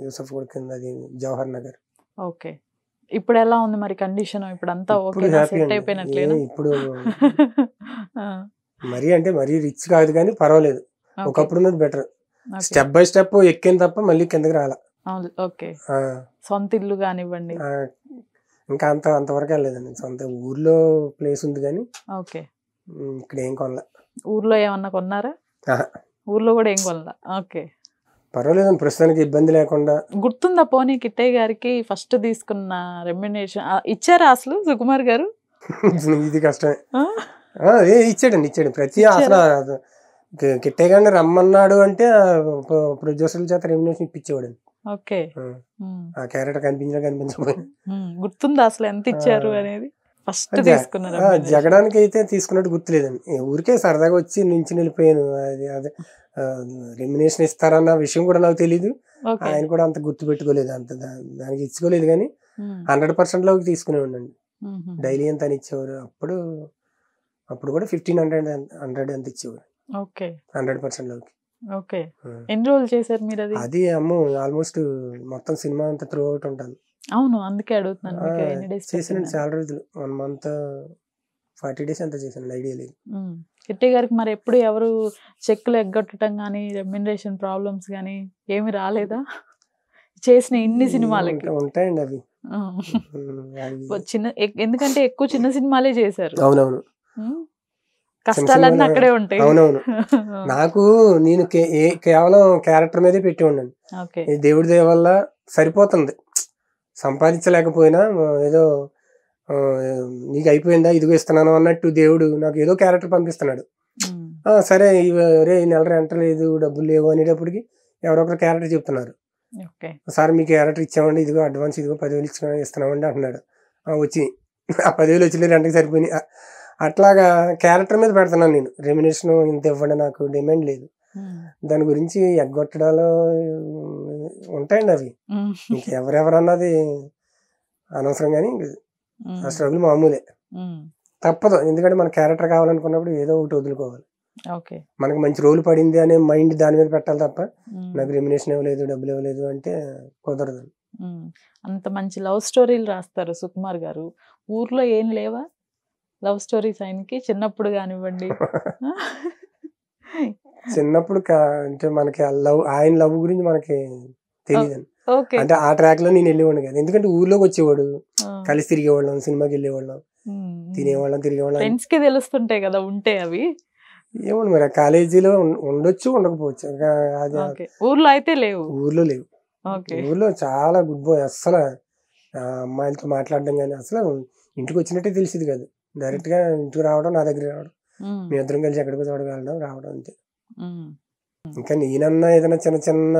S2: యూసఫ్ కూడా కింద, అది జవహర్ నగర్.
S1: ఇప్పుడు ఎలా ఉంది మరి కండిషన్? ఇప్పుడు అంతా సెట్ అయిపోయినట్లేనా?
S2: ఇప్పుడు మరీ రిచ్ కాదు కానీ పర్వాలేదు. ఒకప్పుడు ఉన్నది బెటర్. స్టెప్ బై స్టెప్ ఎక్కింది తప్ప మళ్ళీ కిందకి రాలా.
S1: సొంత ఇల్లు కానివ్వండి,
S2: ఇంకా అంతవరకు వెళ్ళలేదండి. సొంత ఊర్లో ప్లేస్ ఉంది కానీ ఇక్కడ ఏం కొనలా.
S1: ఊర్లో ఏమన్నా కొన్నారా? ఊర్లో కూడా ఏం కొనలా.
S2: పర్వాలేదు, ప్రస్తుతానికి ఇబ్బంది లేకుండా.
S1: గుర్తుందా పోనీ కిట్టయ్య గారికి ఫస్ట్ తీసుకున్న రెమ్యునరేషన్ ఇచ్చారా అసలు సుకుమార్ గారు?
S2: ఇది కష్టమే. ఇచ్చాడు ప్రతి అసలు కిట్టయ్య గారిని రమ్మన్నాడు అంటే ప్రొడ్యూసర్ల చేత రెమ్యునరేషన్ ఇప్పించేవాడు. ఆ క్యారెక్టర్ కనిపించకపోయినా.
S1: గుర్తుందా అసలు ఎంత ఇచ్చారు అనేది? ఫస్ట్ తీసుకున్నారు.
S2: జగడానికి అయితే తీసుకున్నట్టు గుర్తులేదండి. ఊరికే సరదాగా వచ్చి నుంచి వెళ్ళిపోయాను. అదే రెమ్యునరేషన్ ఇస్తారన్న విషయం కూడా నాకు తెలీదు. ఆయన కూడా అంత గుర్తు పెట్టుకోలేదు, అంత దానికి ఇచ్చుకోలేదు. కానీ 100% లోకి తీసుకునే ఉండండి. డైలీ ఎంత అని ఇచ్చేవారు. అప్పుడు కూడా 1500 ఎంత ఇచ్చేవారు 100% లోకి.
S1: ఎన్ని రోజులు చేశారు మీరు
S2: అది? ఆల్మోస్ట్ మొత్తం సినిమా అంతా త్రూ అవుట్ ఉంటాను.
S1: అవును, అందుకే అడుగుతున్నాను.
S2: చేసానండి చాలా రోజులు, 1 month 40 days ఎంత చేశాను, ఐడియా లేదు.
S1: కిట్టయ్య గారికి మరి ఎప్పుడు ఎవరు చెక్కులు ఎగ్గొట్టడం కానీ, రెమ్యునరేషన్ ప్రాబ్లమ్స్ కానీ ఏమి రాలేదా? చేసిన ఇన్ని సినిమాలకి
S2: ఉంటాయండి అవి.
S1: ఎందుకంటే ఎక్కువ చిన్న సినిమాలే చేశారు.
S2: అవునవును,
S1: కష్టాలన్నీ అక్కడే ఉంటాయి.
S2: అవునవును. నేను కేవలం క్యారెక్టర్ మీదే పెట్టి ఉన్నాను. దేవుడి దయ వల్ల సరిపోతుంది. సంపాదించలేకపోయినా ఏదో నీకు అయిపోయిందా, ఇదిగో ఇస్తున్నాను అన్నట్టు దేవుడు నాకు ఏదో క్యారెక్టర్ పంపిస్తున్నాడు. సరే రే నెల రెంట లేదు, డబ్బులు లేవు అనేటప్పటికి ఎవరో ఒకరు క్యారెక్టర్ చెప్తున్నారు. సార్ మీకు క్యారెక్టర్ ఇచ్చామండి, ఇదిగో అడ్వాన్స్, ఇదిగో 10,000 ఇస్తున్నామండి అంటున్నాడు. వచ్చి ఆ 10,000 వచ్చింది, రెంట్కి సరిపోయినాయి. అట్లాగా క్యారెక్టర్ మీద పెడుతున్నాను నేను. రెమ్యునరేషన్ ఇంత ఇవ్వండి, నాకు డిమాండ్ లేదు. దాని గురించి ఎగ్గొట్టడాలు ఉంటాయండి అవి. ఎవరెవరన్నది అనవసరం, కానీ ఆ స్ట్రగుల్ మామూలే, తప్పదు. ఎందుకంటే మన క్యారెక్టర్ కావాలనుకున్నప్పుడు ఏదో ఒకటి వదులుకోవాలి. మనకు మంచి రోల్ పడింది అనే మైండ్ దాని మీద పెట్టాలి తప్ప నాకు రెమ్యునరేషన్ ఇవ్వలేదు, డబ్బులు ఇవ్వలేదు అంటే కుదరదు.
S1: అంత మంచి లవ్ స్టోరీలు రాస్తారు సుకుమార్ గారు. ఊర్లో ఏం లేవా లవ్ స్టోరీస్ ఆయనకి చిన్నప్పుడు కానివ్వండి?
S2: చిన్నప్పుడు అంటే మనకి ఆయన లవ్ గురించి మనకి తెలియదండి.
S1: ఓకే.
S2: అంటే ఆ ట్రాక్ లో నేను వెళ్ళేవాడిని కాదు, ఎందుకంటే ఊర్లోకి వచ్చేవాడు, కలిసి తిరిగేవాళ్ళం, సినిమాకి వెళ్ళేవాళ్ళం, తినేవాళ్ళం, తిరిగేవాళ్ళం.
S1: ఫ్రెండ్స్ కి తెలుస్తుంటాయి కదా ఉంటే అవి.
S2: ఏమన్నా మరి కాలేజీలో ఉండొచ్చు, ఉండకపోవచ్చు. అది
S1: ఓకే. ఊర్లో అయితే లేవు.
S2: ఊర్లో లేవు.
S1: ఓకే.
S2: ఊర్లో చాలా గుడ్ బాయ్, అస్సలు అమ్మాయిలతో మాట్లాడడం కానీ అసలు ఇంటికి వచ్చినట్టే తెలిసింది కాదు. డైరెక్ట్ గా ఇంటికి రావడం, నా దగ్గర రావడం, మీ ఇద్దరం కలిసి ఎక్కడికో చోట వెళ్ళడం, రావడం అంతే. ఇంకా నేనన్నా ఏదైనా చిన్న చిన్న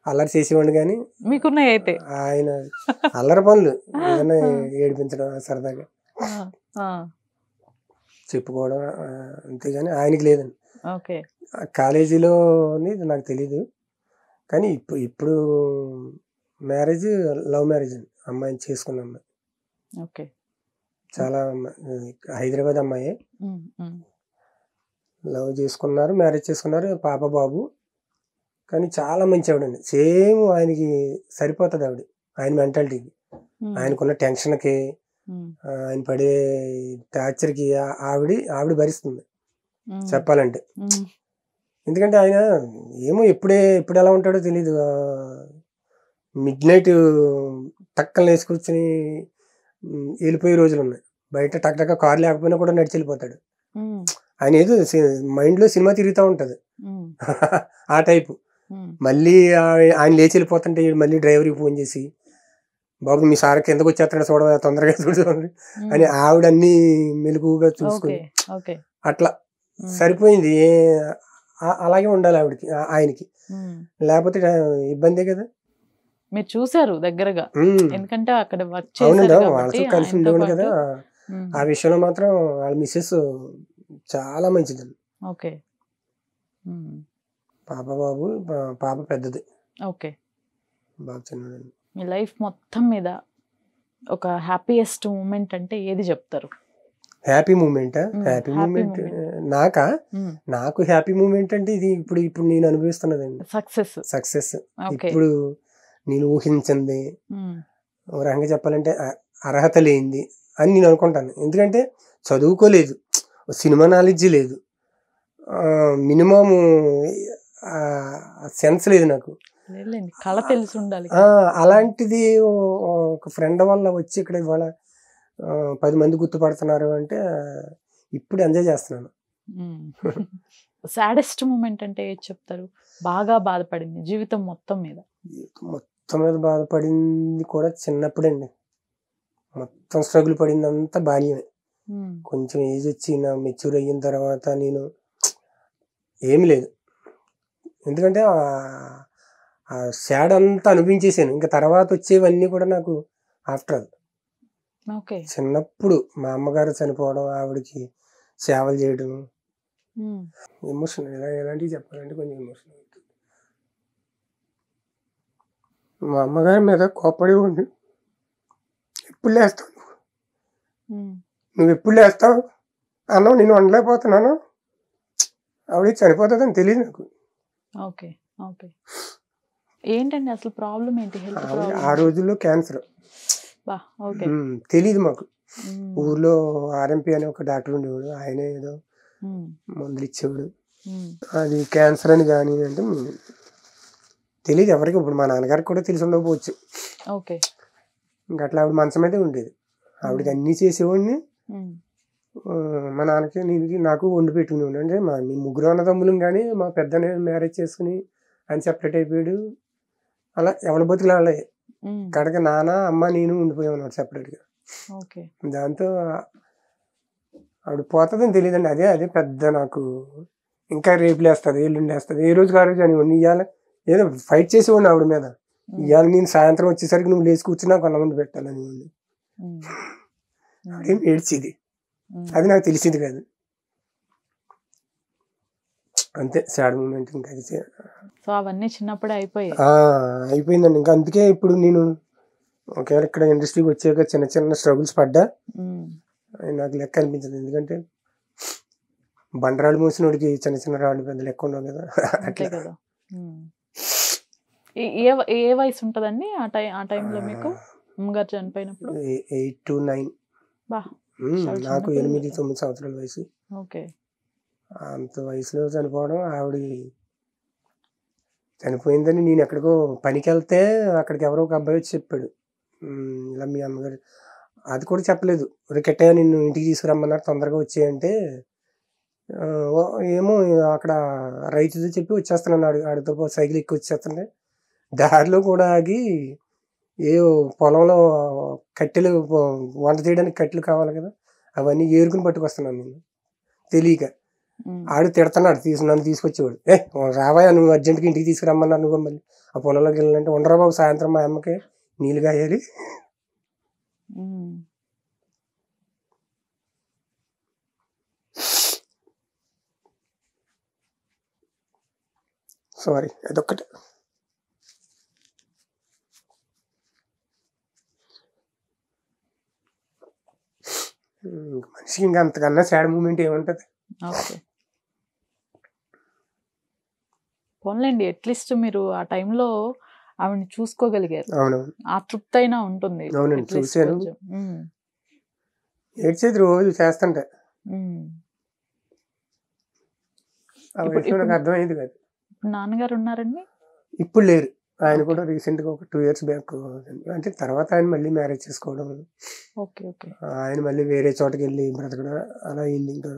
S2: అల్లరి చేసేవాడిని కానీ
S1: మీకున్నాయి అయితే
S2: ఆయన అల్లరి పనులు ఏదైనా ఏడిపించడం సరదాగా చెప్పుకోవడం అంతేగాని ఆయనకి లేదండి.
S1: ఓకే.
S2: కాలేజీలో నాకు తెలీదు, కానీ ఇప్పుడు మ్యారేజ్ లవ్ మ్యారేజ్ అండి, అమ్మాయిని చేసుకున్న అమ్మాయి.
S1: ఓకే.
S2: చాలా హైదరాబాద్ అమ్మాయి, లవ్ చేసుకున్నారు, మ్యారేజ్ చేసుకున్నారు, పాప బాబు. కానీ చాలా మంచి ఆవిడండి, సేమ్ ఆయనకి సరిపోతుంది ఆవిడ, ఆయన మెంటాలిటీకి, ఆయనకున్న టెన్షన్కి, ఆయన పడే టార్చర్కి ఆవిడ భరిస్తుంది చెప్పాలంటే. ఎందుకంటే ఆయన ఏమో ఎప్పుడు ఎలా ఉంటాడో తెలీదు. మిడ్ నైట్ టక్కలు వేసుకొచ్చి వెళ్ళిపోయే రోజులు ఉన్నాయి, బయట టక్ కారు లేకపోయినా కూడా నడిచి వెళ్ళిపోతాడు. ఆయన ఏదో మైండ్లో సినిమా తిరుగుతూ ఉంటుంది ఆ టైపు. మళ్ళీ ఆయన లేచి వెళ్ళిపోతుంటే మళ్ళీ డ్రైవర్కి ఫోన్ చేసి, బాబు మీ సార్ కిందకు వచ్చేస్తాడు చూడ, తొందరగా చూడండి అని ఆవిడ అన్ని మెలుగుగా చూసుకుని అట్లా సరిపోయింది. అలాగే ఉండాలి ఆవిడకి, ఆయనకి, లేకపోతే ఇబ్బందే కదా.
S1: మీరు చూసారు దగ్గరగా, ఎందుకంటే అక్కడ వర్క్
S2: అవునండి, వాళ్ళతో కలిసి ఉండేవాడు కదా. ఆ విషయంలో మాత్రం వాళ్ళ మిస్సెస్ చాలా మంచిదండి.
S1: ఓకే.
S2: పాప బాబు, పాప పెద్దది,
S1: ఓకే,
S2: బాబు చిన్నదండి.
S1: మీ లైఫ్ మొత్తం మీద ఒక హ్యాపీయెస్ట్ మూమెంట్ అంటే ఏది చెప్తారు?
S2: హ్యాపీ మూమెంట్, హ్యాపీ మూమెంట్ నాకు హ్యాపీ మూమెంట్ అంటే ఇది ఇప్పుడు నేను అనుభవిస్తున్నదండి, సక్సెస్. ఇప్పుడు నేను ఊహించింది, ఒక రకంగా చెప్పాలంటే అర్హత లేనిది అని నేను అనుకుంటాను. ఎందుకంటే చదువుకోలేదు, సినిమా నాలెడ్జ్ లేదు, మినిమం సెన్స్ లేదు నాకు,
S1: కళ తెలిసి ఉండాలి.
S2: అలాంటిది ఒక ఫ్రెండ్ వల్ల వచ్చి ఇక్కడ ఇవాళ 10 మంది గుర్తుపడుతున్నారు అంటే ఇప్పుడు ఎంజాయ్ చేస్తున్నాను.
S1: సాడెస్ట్ మూమెంట్ అంటే ఏది చెప్తారు? బాగా బాధపడింది జీవితం మొత్తం మీద
S2: బాధపడింది కూడా చిన్నప్పుడండి. మొత్తం స్ట్రగుల్ పడిందంతా బాల్యమే. కొంచెం ఏజ్ వచ్చి నా మెచ్యూర్ అయిన తర్వాత నేను ఏమి లేదు, ఎందుకంటే ఆ సాడ్ అంతా అనిపించేసాను. ఇంకా తర్వాత వచ్చేవన్నీ కూడా నాకు ఆఫ్టర్ ఆల్. చిన్నప్పుడు మా అమ్మగారు చనిపోవడం, ఆవిడకి సేవలు చేయడం, ఎమోషన్ ఎలాంటివి చెప్పాలంటే కొంచెం ఎమోషన్ అవుతుంది. మా అమ్మగారి మీద కోపడి ఉండి, ఎప్పుడు లేస్తావు నువ్వు ఎప్పుడు లేస్తావు అన్నావు, నేను వండలేకపోతున్నాను, ఆవిడ చనిపోతుందని తెలియదు నాకు.
S1: ఓకే. ఓకే. ఏంటండి అసలు ప్రాబ్లం ఏంటి?
S2: ఆ రోజుల్లో క్యాన్సర్, తెలీదు మాకు. ఊర్లో ఆర్ఎంపీ అని ఒక డాక్టర్ ఉండేవాడు, ఆయనే ఏదో మందులు ఇచ్చేవాడు, అది క్యాన్సర్ అని. కానీ అంటే తెలియదు ఎవరికి. ఇప్పుడు మా నాన్నగారికి కూడా తెలిసి ఉండకపోవచ్చు. ఇంకా అట్లా ఆవిడ మంచం అయితే ఉండేది, ఆవిడకి అన్నీ చేసేవాడిని. మా నాన్నకి నాకు వండి పెట్టుకునేవాడు. అంటే మీ ముగ్గురు అన్నదమ్ములం, కానీ మా పెద్ద మ్యారేజ్ చేసుకుని ఆయన సెపరేట్ అయిపోయాడు. అలా ఎవరి బతుకులు వాళ్ళే. కడక నాన్న అమ్మ నేను ఉండిపోయామన్నాడు సెపరేట్గా. దాంతో ఆవిడ పోతుందని తెలియదండి. అదే పెద్ద నాకు, ఇంకా రేపులు వేస్తుంది, ఎల్లుండి వేస్తుంది, ఏ రోజుకి ఆ రోజు అని ఇవాళ ఏదో ఫైట్ చేసేవాడిని ఆవిడ మీద. ఇవాళ నేను సాయంత్రం వచ్చేసరికి నువ్వు లేచి కూర్చున్నా కొంతమంది పెట్టాలని ఆవిడేం ఏడ్చేది, అది నాకు తెలిసింది కాదు. అంతే సాడ్ మూమెంట్. ఇంకా
S1: అవన్నీ చిన్నప్పుడే
S2: అయిపోయిందండి. ఇంకా అందుకే ఇప్పుడు నేను ఒకవేళ ఇక్కడ ఇండస్ట్రీకి వచ్చాక చిన్న చిన్న స్ట్రగుల్స్ పడ్డా నాకు లెక్క అనిపించదు. ఎందుకంటే బండరాళ్ళు మోసినోడికి చిన్న చిన్న రాళ్ళు పెద్ద లెక్క ఉండవు కదా, అట్లా.
S1: ఏ వయసు ఉంటుందండి ఆ టైంలో మీకు? అమ్మగారు చనిపోయినప్పుడు
S2: 8 to 9. నాకు 8-9 సంవత్సరాల వయసు. అంత వయసులో చనిపోవడం, ఆవిడ చనిపోయిందని నేను ఎక్కడికో పనికి వెళ్తే అక్కడికి ఎవరో ఒక అబ్బాయి వచ్చి చెప్పాడు, ఇలా మీ అమ్మగారు. అది కూడా చెప్పలేదు, రికెట్టయ్య నిన్ను ఇంటికి తీసుకురమ్మన్నారు తొందరగా వచ్చేయంటే ఏమో అక్కడ రైతుతో చెప్పి వచ్చేస్తున్నాను, ఆడితో సైకిల్ ఎక్కి వచ్చేస్తుంటే దారిలో కూడా ఆగి ఏ పొలంలో కట్టెలు వంట చేయడానికి కట్టెలు కావాలి కదా, అవన్నీ ఏరుకుని పట్టుకొస్తున్నాను నేను తెలియక. ఆడు తిడుతున్నాడు, నన్ను తీసుకొచ్చేవాడు, రావాయా నువ్వు అర్జెంట్గా ఇంటికి తీసుకురమ్మన్నారు, నువ్వు మళ్ళీ ఆ పొలంలోకి వెళ్ళాలంటే ఉండరా బాబు సాయంత్రం మా అమ్మకి నీళ్ళు కాయాలి. సారీ అదొక్కటే. మనిషికి ఇంకా అంతకన్నా సాడ్ మూమెంట్ ఏముంటది.
S1: పోన్లేండి, అట్లీస్ట్ మీరు ఆ టైంలో ఆవిడని చూసుకోగలిగారు, ఆ తృప్తి అయినా ఉంటుంది.
S2: అవునండి చూసాను, ఏడ్చేది రోజు చేస్తుంటే నాకు అర్థమైంది కాదు.
S1: నాన్నగారు ఉన్నారండి?
S2: ఇప్పుడు లేరు, ఆయన కూడా రీసెంట్ గా ఒక 2 years బ్యాక్, అంటే తర్వాత ఆయన మళ్ళీ మ్యారేజ్ చేసుకోవడం, ఆయన మళ్ళీ వేరే చోటకి వెళ్ళి బ్రతకడం అలా అయింది. ఇంకా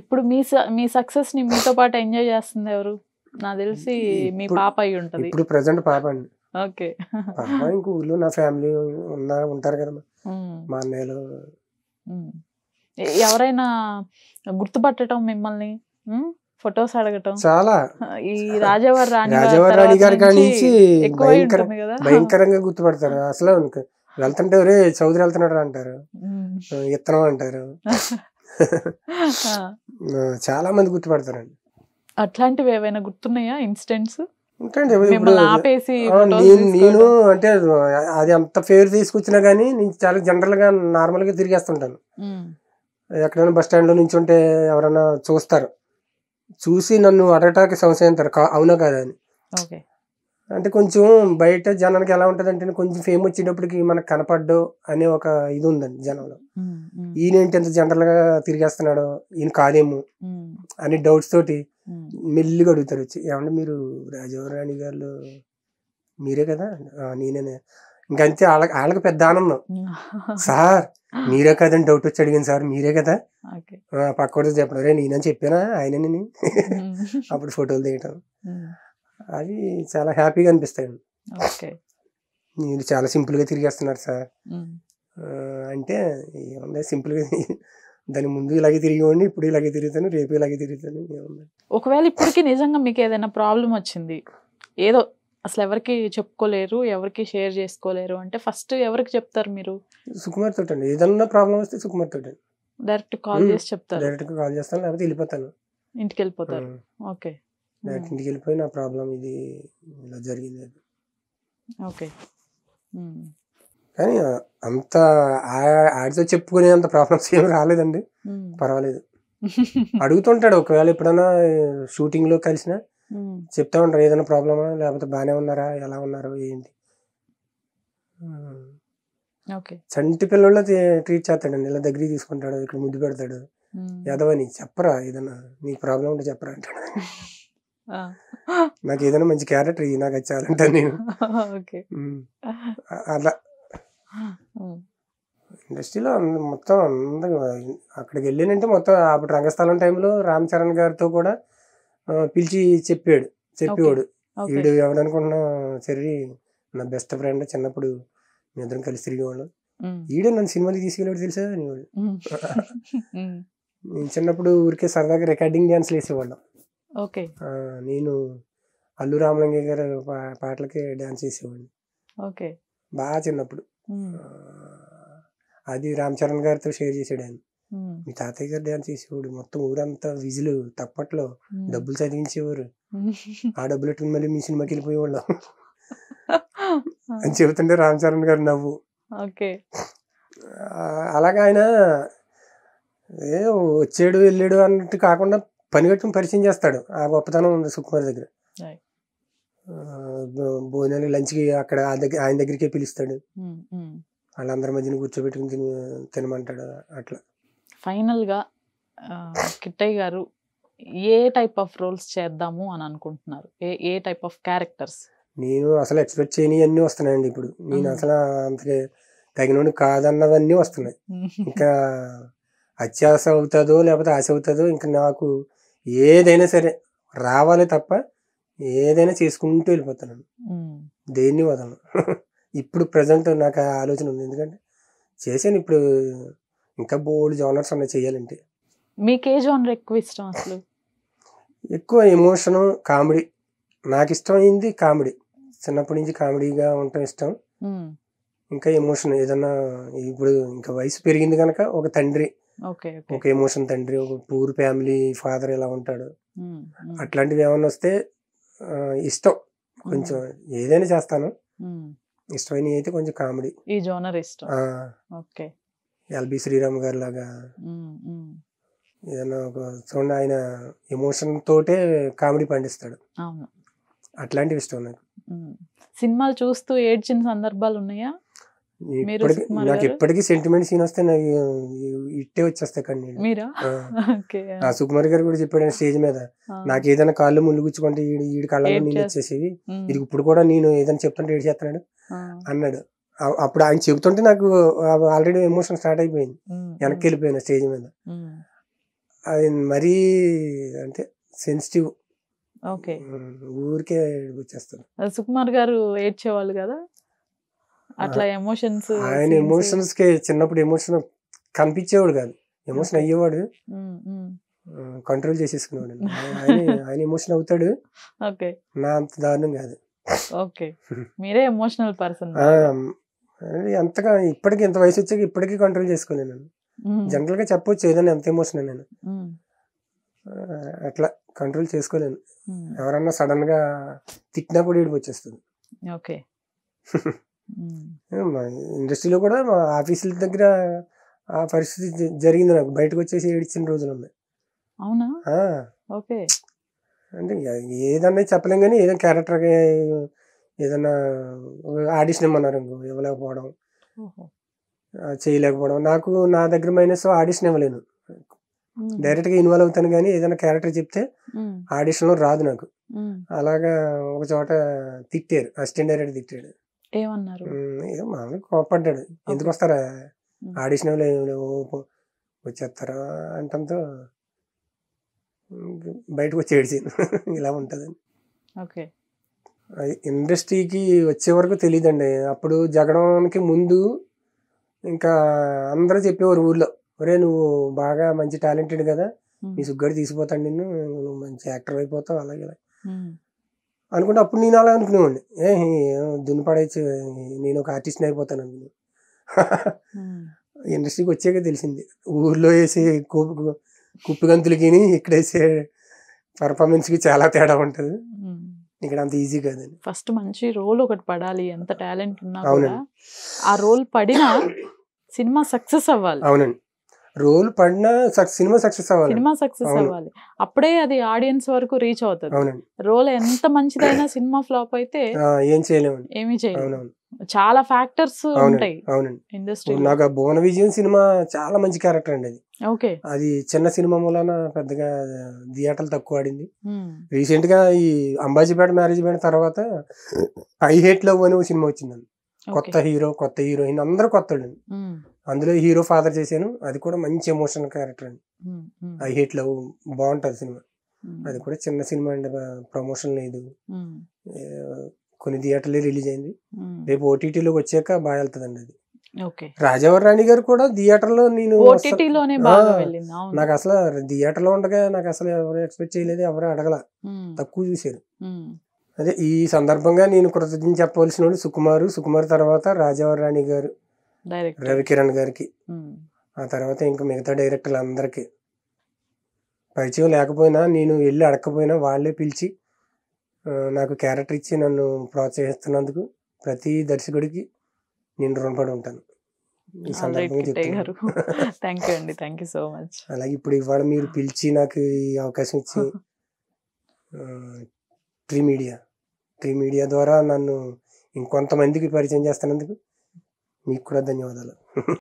S1: ఇప్పుడు మీ సక్సెస్ ని మీతో పాటు ఎంజాయ్ చేస్తుంది ఎవరు? నాకు తెలిసి మీ పాప అయి ఉంటది.
S2: ఇప్పుడు ప్రెసెంట్ పాప అండి.
S1: ఓకే,
S2: పాప ఇంక ఊర్లో నా ఫ్యామిలీ ఉంటారు కదా, మా అన్నయ్యలు.
S1: ఎవరైనా గుర్తుపట్టడం మిమ్మల్ని, ఫొటోస్ అడగటం
S2: చాలా,
S1: ఈ రాజావారి
S2: రాణి గారి కాడి నుంచి భయంకరంగా గుర్తుపడతారు. అసలు వెళ్తుంటే ఒరే చౌదరి వెళ్తున్నాడు అంటారు, ఇత్తనం అంటారు, చాలా మంది గుర్తుపడతారండి.
S1: అట్లాంటివి ఏవైనా గుర్తున్నాయా ఇన్సిడెంట్స్?
S2: నేను అంటే అది అంత ఫేర్ తీసుకొచ్చినా గానీ నేను చాలా జనరల్ గా నార్మల్ గా తిరిగేస్తుంటాను. ఎక్కడైనా బస్ స్టాండ్ లో నుంచి ఉంటే ఎవరైనా చూస్తారు, చూసి నన్ను అడగటానికి సంశయం అవునా కాదా అని. అంటే కొంచెం బయట జనానికి ఎలా ఉంటది అంటే కొంచెం ఫేమ్ వచ్చేటప్పటికి మనకు కనపడ్డు అనే ఒక ఇది ఉందండి జనంలో. ఈయనేంటి ఎంత జనరల్ గా తిరిగేస్తున్నాడు, ఈయన కాదేమో అని డౌట్స్ తోటి మెల్లిగా అడుగుతారు వచ్చి, ఏమంటే మీరు రాజారాణి గారు మీరే కదా, నేనే. ఇంకంతే వాళ్ళకి పెద్ద ఆనందం, సార్ మీరే కదని డౌట్ వచ్చి అడిగాను, సార్ మీరే కదా, పక్కడు చెప్పడం, రే నేనని చెప్పానా ఆయనని. అప్పుడు ఫోటోలు తీయటం అవి చాలా హ్యాపీగా అనిపిస్తాయి. మీరు చాలా సింపుల్ గా తిరిగేస్తున్నారు సార్ అంటే, ఏమన్నా సింపుల్ గా దాని ముందు ఇలాగే తిరిగివ్వండి, ఇప్పుడు ఇలాగే తిరుగుతాను, రేపు ఇలాగే తిరుగుతాను.
S1: ఒకవేళ ఇప్పటికీ నిజంగా మీకు ఏదైనా ప్రాబ్లం వచ్చింది, ఏదో అసలు ఎవరికి చెప్పుకోలేరు, ఎవరికి షేర్ చేసుకోలేరు అంటే ఫస్ట్ ఎవరికి చెప్తారు మీరు?
S2: సుకుమార్ తోటి అండి, ఏదన్నా ప్రాబ్లం వస్తే సుకుమార్ తోటి
S1: డైరెక్ట్ కాల్ చేసి చెప్తారు?
S2: డైరెక్ట్ గా కాల్ చేస్తాను, లేకపోతే వెళ్ళిపోతాను,
S1: ఇంటికి వెళ్ళిపోతారు. ఓకే,
S2: డైరెక్ట్ ఇంటికి వెళ్ళిపోయి నా ప్రాబ్లం ఇది ఇలా జరిగింది. ఓకే, కానీ అంత ఆడితో చెప్పుకునే అంత ప్రాబ్లమ్స్ ఏమి రాలేదండి, పర్వాలేదు. అడుగుతుంటాడు, ఒకవేళ ఎప్పుడైనా షూటింగ్ లో కలిసినా చెప్తా ఉంటారు, ఏదైనా ప్రాబ్లమా లేకపోతే బాగానే ఉన్నారా, ఎలా ఉన్నారు ఏంటి. చంటి పిల్లల్లో ట్రీట్ చేస్తాడండి, ఇలా దగ్గరికి తీసుకుంటాడు, ఇక్కడ ముద్దు పెడతాడు, యాదవని చెప్పరా ఏదైనా నీకు ప్రాబ్లం ఉంటే చెప్పరా అంటాడు. నాకు ఏదైనా మంచి క్యారెక్టర్ నాకు అది చాలంటాను నేను. అలా ఇండస్ట్రీలో మొత్తం అక్కడికి వెళ్ళానంటే మొత్తం అప్పుడు రంగస్థలం టైంలో రామ్ చరణ్ గారితో కూడా పిలిచి చెప్పేవాడు, వీడు ఎవడనుకుంటున్నా సరే నా బెస్ట్ ఫ్రెండ్, చిన్నప్పుడు మీ ఇద్దరం కలిసి తిరిగేవాళ్ళం, ఈడే నన్ను సినిమాకి తీసుకెళ్ళాడు తెలుసా అనేవాడు. నేను చిన్నప్పుడు ఊరికే సరదాగా రికార్డింగ్ డాన్స్లు వేసేవాళ్ళం. నేను అల్లు రామలింగ గారి పాటలకి డాన్స్ చేసేవాడిని బాగా చిన్నప్పుడు. అది రామ్ చరణ్ గారితో షేర్ చేసాడు ఆయన, మీ తాతయ్య గారు డాన్స్ చేసేవాడు, మొత్తం ఊరంతా విజులు తప్పట్లో డబ్బులు చదివించేవారు, ఆ డబ్బులు ఎట్టుకుని మళ్ళీ మీ సినిమాకి వెళ్ళిపోయేవాళ్ళం అని చెబుతుంటే రామ్ చరణ్ గారు నవ్వు. అలాగా ఆయన వచ్చాడు వెళ్ళాడు అన్నట్టు కాకుండా పని కట్టుకుని పరిచయం చేస్తాడు, ఆ గొప్పతనం ఉంది సుకుమార్ దగ్గర. భోజనాలు లంచ్కి అక్కడ ఆయన దగ్గరికే పిలుస్తాడు, వాళ్ళందరి మధ్యన కూర్చోబెట్టుకుని తినమంటాడు. అట్లా
S1: ఫైనల్ గా కిట్టయ్య గారు ఏ టైప్ ఆఫ్ రోల్స్ చేద్దాము అని అనుకుంటున్నారు? ఏ టైప్ ఆఫ్ క్యారెక్టర్స్?
S2: నేను అసలు ఎక్స్పెక్ట్ చేయని అన్నీ వస్తున్నాయండి ఇప్పుడు. నేను అసలు అంతకే తగినోడు కాదన్నవన్నీ వస్తున్నాయి. ఇంకా అత్యాశ అవుతుందో లేకపోతే ఆశ అవుతుందో, ఇంకా నాకు ఏదైనా సరే రావాలి తప్ప ఏదైనా చేసుకుంటూ వెళ్ళిపోతాను, దేన్ని వదలను. ఇప్పుడు ప్రజెంట్ నాకు ఆ ఆలోచన ఉంది, ఎందుకంటే చేశాను. ఇప్పుడు ఇంకా బోల్డ్ జోనర్స్ ఉన్నాయి చేయాలంటే.
S1: మీకు ఏ జోనర్ ఎక్కువ ఇష్టం అసలు?
S2: ఎక్కువ ఎమోషను, కామెడీ. నాకు ఇష్టమైంది కామెడీ. చిన్నప్పటి నుంచి కామెడీగా ఉండటం ఇష్టం. ఇంకా ఎమోషన్ ఏదన్నా, ఇప్పుడు ఇంకా వయసు పెరిగింది కనుక ఒక తండ్రి, ఒక ఎమోషన్ తండ్రి, ఒక పూర్ ఫ్యామిలీ ఫాదర్ ఎలా ఉంటాడు, అట్లాంటివి ఏమన్నా వస్తే ఇష్టం. కొంచెం ఏదైనా చేస్తాను. ఇష్టమైన అయితే కొంచెం కామెడీ,
S1: ఈ జోనర్ ఇష్టం.
S2: ఎల్బి శ్రీరామ్ గారి లాగా ఏదన్నా ఒక చూడండి, ఆయన ఎమోషన్ తోటే కామెడీ పండిస్తాడు. అట్లాంటివి ఇష్టం నాకు.
S1: సినిమాలు చూస్తూ ఏడ్చిన సందర్భాలు ఉన్నాయా?
S2: నాకు ఎప్పటికీ సెంటిమెంట్ సీన్ వస్తే నాకు ఇట్టే వచ్చేస్తాయి కానీ. సుకుమార్ గారు కూడా చెప్పాడు స్టేజ్ మీద, నాకు ఏదైనా కాళ్ళు ముళ్ళు గుచ్చుకుంటే ఈడి కళ్ళలో నీళ్ళు వచ్చేసేవి, ఇది ఇప్పుడు కూడా నేను ఏదైనా చెప్తుంటే ఏడు చేస్తున్నాడు అన్నాడు. అప్పుడు ఆయన చెబుతుంటే నాకు ఆల్రెడీ ఎమోషన్ స్టార్ట్ అయిపోయింది, వెనక్కి వెళ్ళిపోయాను స్టేజ్ మీద. అది మరీ అంటే సెన్సిటివ్, ఊరికే వచ్చేస్తాను.
S1: సుకుమార్ గారు ఏడ్చేవాళ్ళు కదా అట్లా ఎమోషన్స్?
S2: ఆయన ఎమోషన్స్ కి చిన్నప్పుడు ఎమోషన్ కనిపించేవాడు కాదు, ఎమోషన్ అయ్యేవాడు, కంట్రోల్ చేసేసుకునేవాడు. ఆయన ఎమోషన్ అవుతాడు, నా అంత దారుణం కాదు.
S1: మీరే ఎమోషనల్ పర్సన్.
S2: అంతగా ఇప్పటికి ఎంత వయసు వచ్చాక ఇప్పటికీ కంట్రోల్ చేసుకోలేను. జనరల్ గా చెప్పొచ్చు ఏదైనా ఎంత ఎమోషన్ నేను, అట్లా కంట్రోల్ చేసుకోలేను. ఎవరన్నా సడన్ గా తిట్టినా కూడా ఏడుపు వచ్చేస్తుంది. ఇండస్ట్రీలో కూడా మా ఆఫీసుల దగ్గర ఆ పరిస్థితి జరిగింది. నాకు బయటకు వచ్చేసి ఏడిచిన రోజులు ఉన్నాయి. అంటే ఏదన్నా చెప్పలేం కానీ, ఏదైనా క్యారెక్టర్ ఏదన్నా ఆడిషన్ ఇవ్వమన్నారు ఇంకో ఇవ్వలేకపోవడం, చేయలేకపోవడం. నాకు నా దగ్గర మైనస్ ఆడిషన్ ఇవ్వలేను, డైరెక్ట్ గా ఇన్వాల్వ్ అవుతాను. కానీ ఏదైనా క్యారెక్టర్ చెప్తే ఆడిషన్ లో రాదు నాకు. అలాగా ఒక చోట తిట్టారు, అసిస్టెంట్ డైరెక్టర్ తిట్టాడు.
S1: ఏమన్నారు?
S2: ఏదో మామూలుగా కోపడ్డాడు, ఎందుకు వస్తారా ఆడిషన్ వచ్చేస్తారా అంటంతో బయటకు వచ్చి ఏడ్చాను. ఇలా ఉంటుందని. ఇండస్ట్రీకి వచ్చే వరకు తెలియదండి. అప్పుడు జగడానికి ముందు ఇంకా అందరూ చెప్పేవారు ఊర్లో, ఒరే నువ్వు బాగా మంచి టాలెంటెడ్ కదా, నీ సుగ్గడి తీసిపోతాడు నిన్ను, నువ్వు మంచి యాక్టర్ అయిపోతావు అలాగే అనుకుంటే. అప్పుడు నేను అలా అనుకునేవాడిని, దున్నుపడేసి నేను ఒక ఆర్టిస్ట్ని అయిపోతాను అనుకున్నాను. ఇండస్ట్రీకి వచ్చాక తెలిసింది, ఊర్లో వేసే కుప్పి గంతులకి ఇక్కడ వేసే పర్ఫార్మెన్స్కి చాలా తేడా ఉంటుంది, ఇక్కడ అంత ఈజీ కాదని.
S1: ఫస్ట్ మంచి రోల్ ఒకటి పడాలి, ఎంత టాలెంట్ ఉన్నా కూడా ఆ రోల్ పడినా సినిమా సక్సెస్ అవ్వాలి.
S2: అవునండి, రోల్ పడినా సినిమా సక్సెస్
S1: అవ్వాలి, అప్పుడే అది ఆడియన్స్ వరకు రీచ్ అవుతుంది. రోల్ ఎంత మంచిదైనా సినిమా ఫ్లాప్ అయితే ఏమీ చేయలేము. చాలా ఫ్యాక్టర్స్ ఉంటాయి ఇండస్ట్రీ.
S2: నాకు భువన విజయం సినిమా చాలా మంచి క్యారెక్టర్ అండి అది. అది చిన్న సినిమా మూలన పెద్దగా థియేటర్లు తక్కువ ఆడింది. రీసెంట్ గా ఈ అంబాజీపేట మ్యారేజ్ అయిన తర్వాత ఐ హేట్ లవ్ అని ఒక సినిమా వచ్చిందండి. కొత్త హీరో కొత్త హీరోయిన్ అందరూ కొత్తడు. అందులో హీరో ఫాదర్ చేశాను, అది కూడా మంచి ఎమోషనల్ క్యారెక్టర్ అండి. ఐ హేట్ లవ్ బాగుంటది సినిమా. అది కూడా చిన్న సినిమా అండి, ప్రమోషన్ లేదు, కొన్ని థియేటర్లే రిలీజ్ అయింది. రేపు ఓటీటీలోకి వచ్చాక బాగా వెళ్తుందండి అది. రాజావారి రాణి గారు కూడా థియేటర్ లో, నేను నాకు అసలు థియేటర్ లో ఉండగా నాకు అసలు ఎవరు ఎక్స్పెక్ట్ చేయలేదు, ఎవరు అడగల, తక్కువ చూసారు. అదే ఈ సందర్భంగా నేను కృతజ్ఞత చెప్పవలసిన వాళ్ళు సుకుమార్ తర్వాత రాజావారి రాణి గారు, రవికిరణ్ గారికి, ఆ తర్వాత ఇంకా మిగతా డైరెక్టర్లు అందరికి పరిచయం లేకపోయినా, నేను వెళ్ళి అడగకపోయినా వాళ్ళే పిలిచి నాకు క్యారెక్టర్ ఇచ్చి నన్ను ప్రోత్సహిస్తున్నందుకు ప్రతి దర్శకుడికి నేను రుణపడి ఉంటాను. ఈ సందర్భంగా చెప్తాను. అలాగే ఇప్పుడు ఇవాళ మీరు పిలిచి నాకు ఈ అవకాశం ఇచ్చి ట్రీ మీడియా ద్వారా నన్ను ఇంకొంతమందికి పరిచయం చేస్తున్నందుకు మీకు కూడా ధన్యవాదాలు.